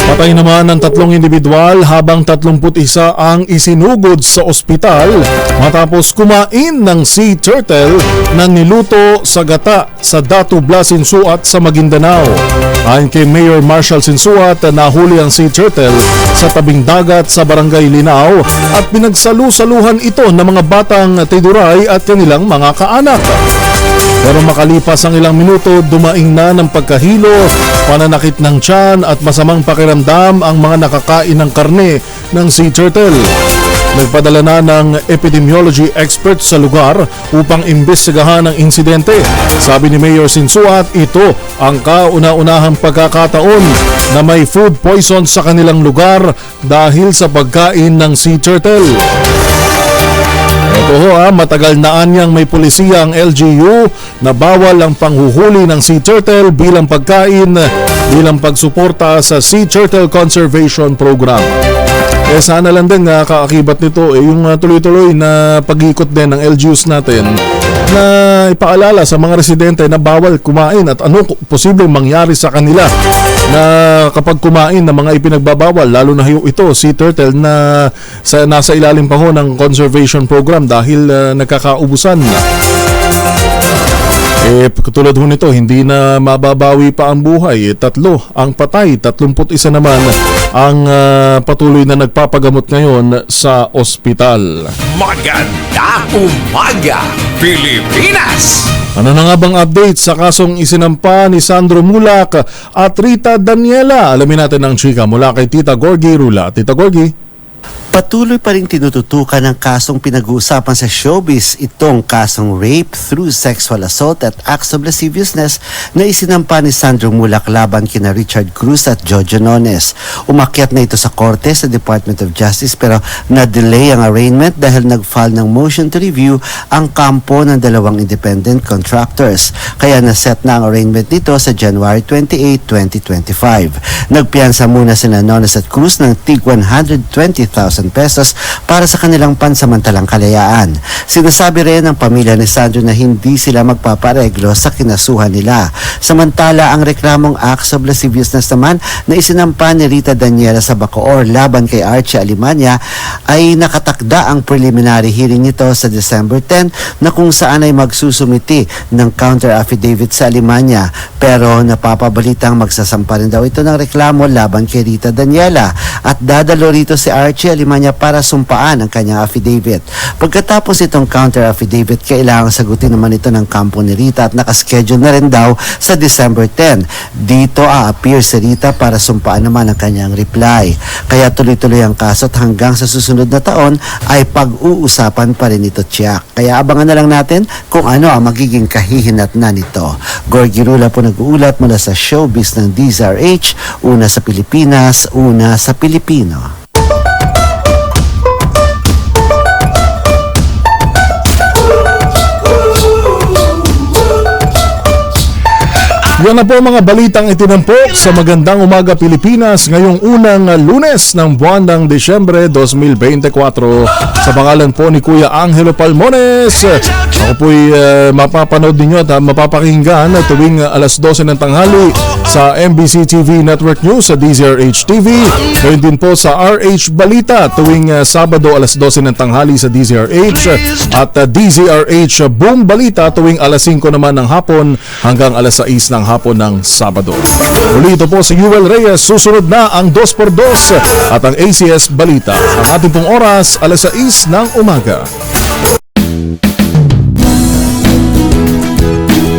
Speaker 2: Patay naman ang 3 individual habang 31 ang isinugod sa ospital matapos kumain ng sea turtle na niluto sa gata sa Datu Blas Sinsuat sa Maguindanao. Ayon kay Mayor Marshall Sinsuat, nahuli ang sea turtle sa tabing dagat sa Barangay Linao at pinagsalu-saluhan ito ng mga batang Tiduray at kanilang mga kaanak. Pero makalipas ang ilang minuto, dumaing na ng pagkahilo, pananakit ng tiyan at masamang pakiramdam ang mga nakakain ng karne ng sea turtle. Nagpadala na ng epidemiology expert sa lugar upang imbestigahan ang insidente. Sabi ni Mayor Sinsuat, ito ang kauna-unahang pagkakataon na may food poison sa kanilang lugar dahil sa pagkain ng sea turtle. Ito matagal na anyang may pulisiya ang LGU na bawal ang panghuhuli ng sea turtle bilang pagkain bilang pagsuporta sa Sea Turtle Conservation Program. Sana lang din kaakibat nito yung tuloy-tuloy na pag-ikot din ng LGUs natin na ipaalala sa mga residente na bawal kumain at ano posibleng mangyari sa kanila na kapag kumain ng mga ipinagbabawal, lalo na ito sea turtle na nasa ilalim pa ho ng conservation program dahil nagkakaubusan. Katulad ho nito, hindi na mababawi pa ang buhay. 3 ang patay, 31 naman ang patuloy na nagpapagamot ngayon sa ospital.
Speaker 1: Magandang umaga, Pilipinas!
Speaker 2: Ano na nga bang update sa kasong isinampa ni Sandro Mulak at Rita Daniela? Alamin natin ang chika mula kay Tita Gorgie Rula. Tita Gorgie.
Speaker 16: Patuloy pa rin tinututukan ng kasong pinag-uusapan sa showbiz itong kasong rape through sexual assault at acts of lasciviousness na isinampa ni Sandro Mulak laban kina Richard Cruz at Jojo Nones. Umakyat na ito sa korte sa Department of Justice pero na-delay ang arraignment dahil nag-file ng motion to review ang kampo ng 2 independent contractors. Kaya naset na ang arraignment nito sa January 28, 2025. Nagpiyansa muna sina Nones at Cruz ng tig 120,000 pesos para sa kanilang pansamantalang kalayaan. Sinasabi rin ng pamilya ni Sandro na hindi sila magpapareglo sa kinasuhan nila. Samantala, ang reklamong acts of lasciviousness naman na isinampa ni Rita Daniela sa Bacoor laban kay Archie Alimanya ay nakatakda ang preliminary hearing nito sa December 10 na kung saan ay magsusumiti ng counter affidavit sa Alimanya, pero napapabalitang magsasampa rin daw ito ng reklamo laban kay Rita Daniela at dadalo rito si Archie Alimanya para sumpaan ang kanyang affidavit. Pagkatapos itong counter affidavit, kailangang sagutin naman ito ng kampo ni Rita at nakaschedule na rin daw sa December 10. Dito a-appear si Rita para sumpaan naman ang kanyang reply. Kaya tuloy-tuloy ang kaso at hanggang sa susunod na taon ay pag-uusapan pa rin ito, tiyak. Kaya abangan na lang natin kung ano ang magiging kahihinatnan nito. Gorgie Rula po nag-uulat mula sa showbiz ng DZRH, una sa Pilipinas, una sa Pilipino.
Speaker 2: Yan na po mga balitang itinampok sa Magandang Umaga Pilipinas ngayong unang Lunes ng buwan ng Disyembre 2024. Sa pangalan po ni Kuya Angelo Palmones, ako po'y mapapanood ninyo at mapapakinggan tuwing alas 12 ng tanghali sa MBC TV Network News sa DZRH TV. Ngayon din po sa RH Balita tuwing Sabado alas 12 ng tanghali sa DZRH at DZRH Boom Balita tuwing alas 5 naman ng hapon hanggang alas 6 ng hapon ng Sabado. Muli ito po si Yuel Reyes. Susunod na ang 2x2 at ang ACS Balita. Ang ating pong oras, alas 6 ng umaga.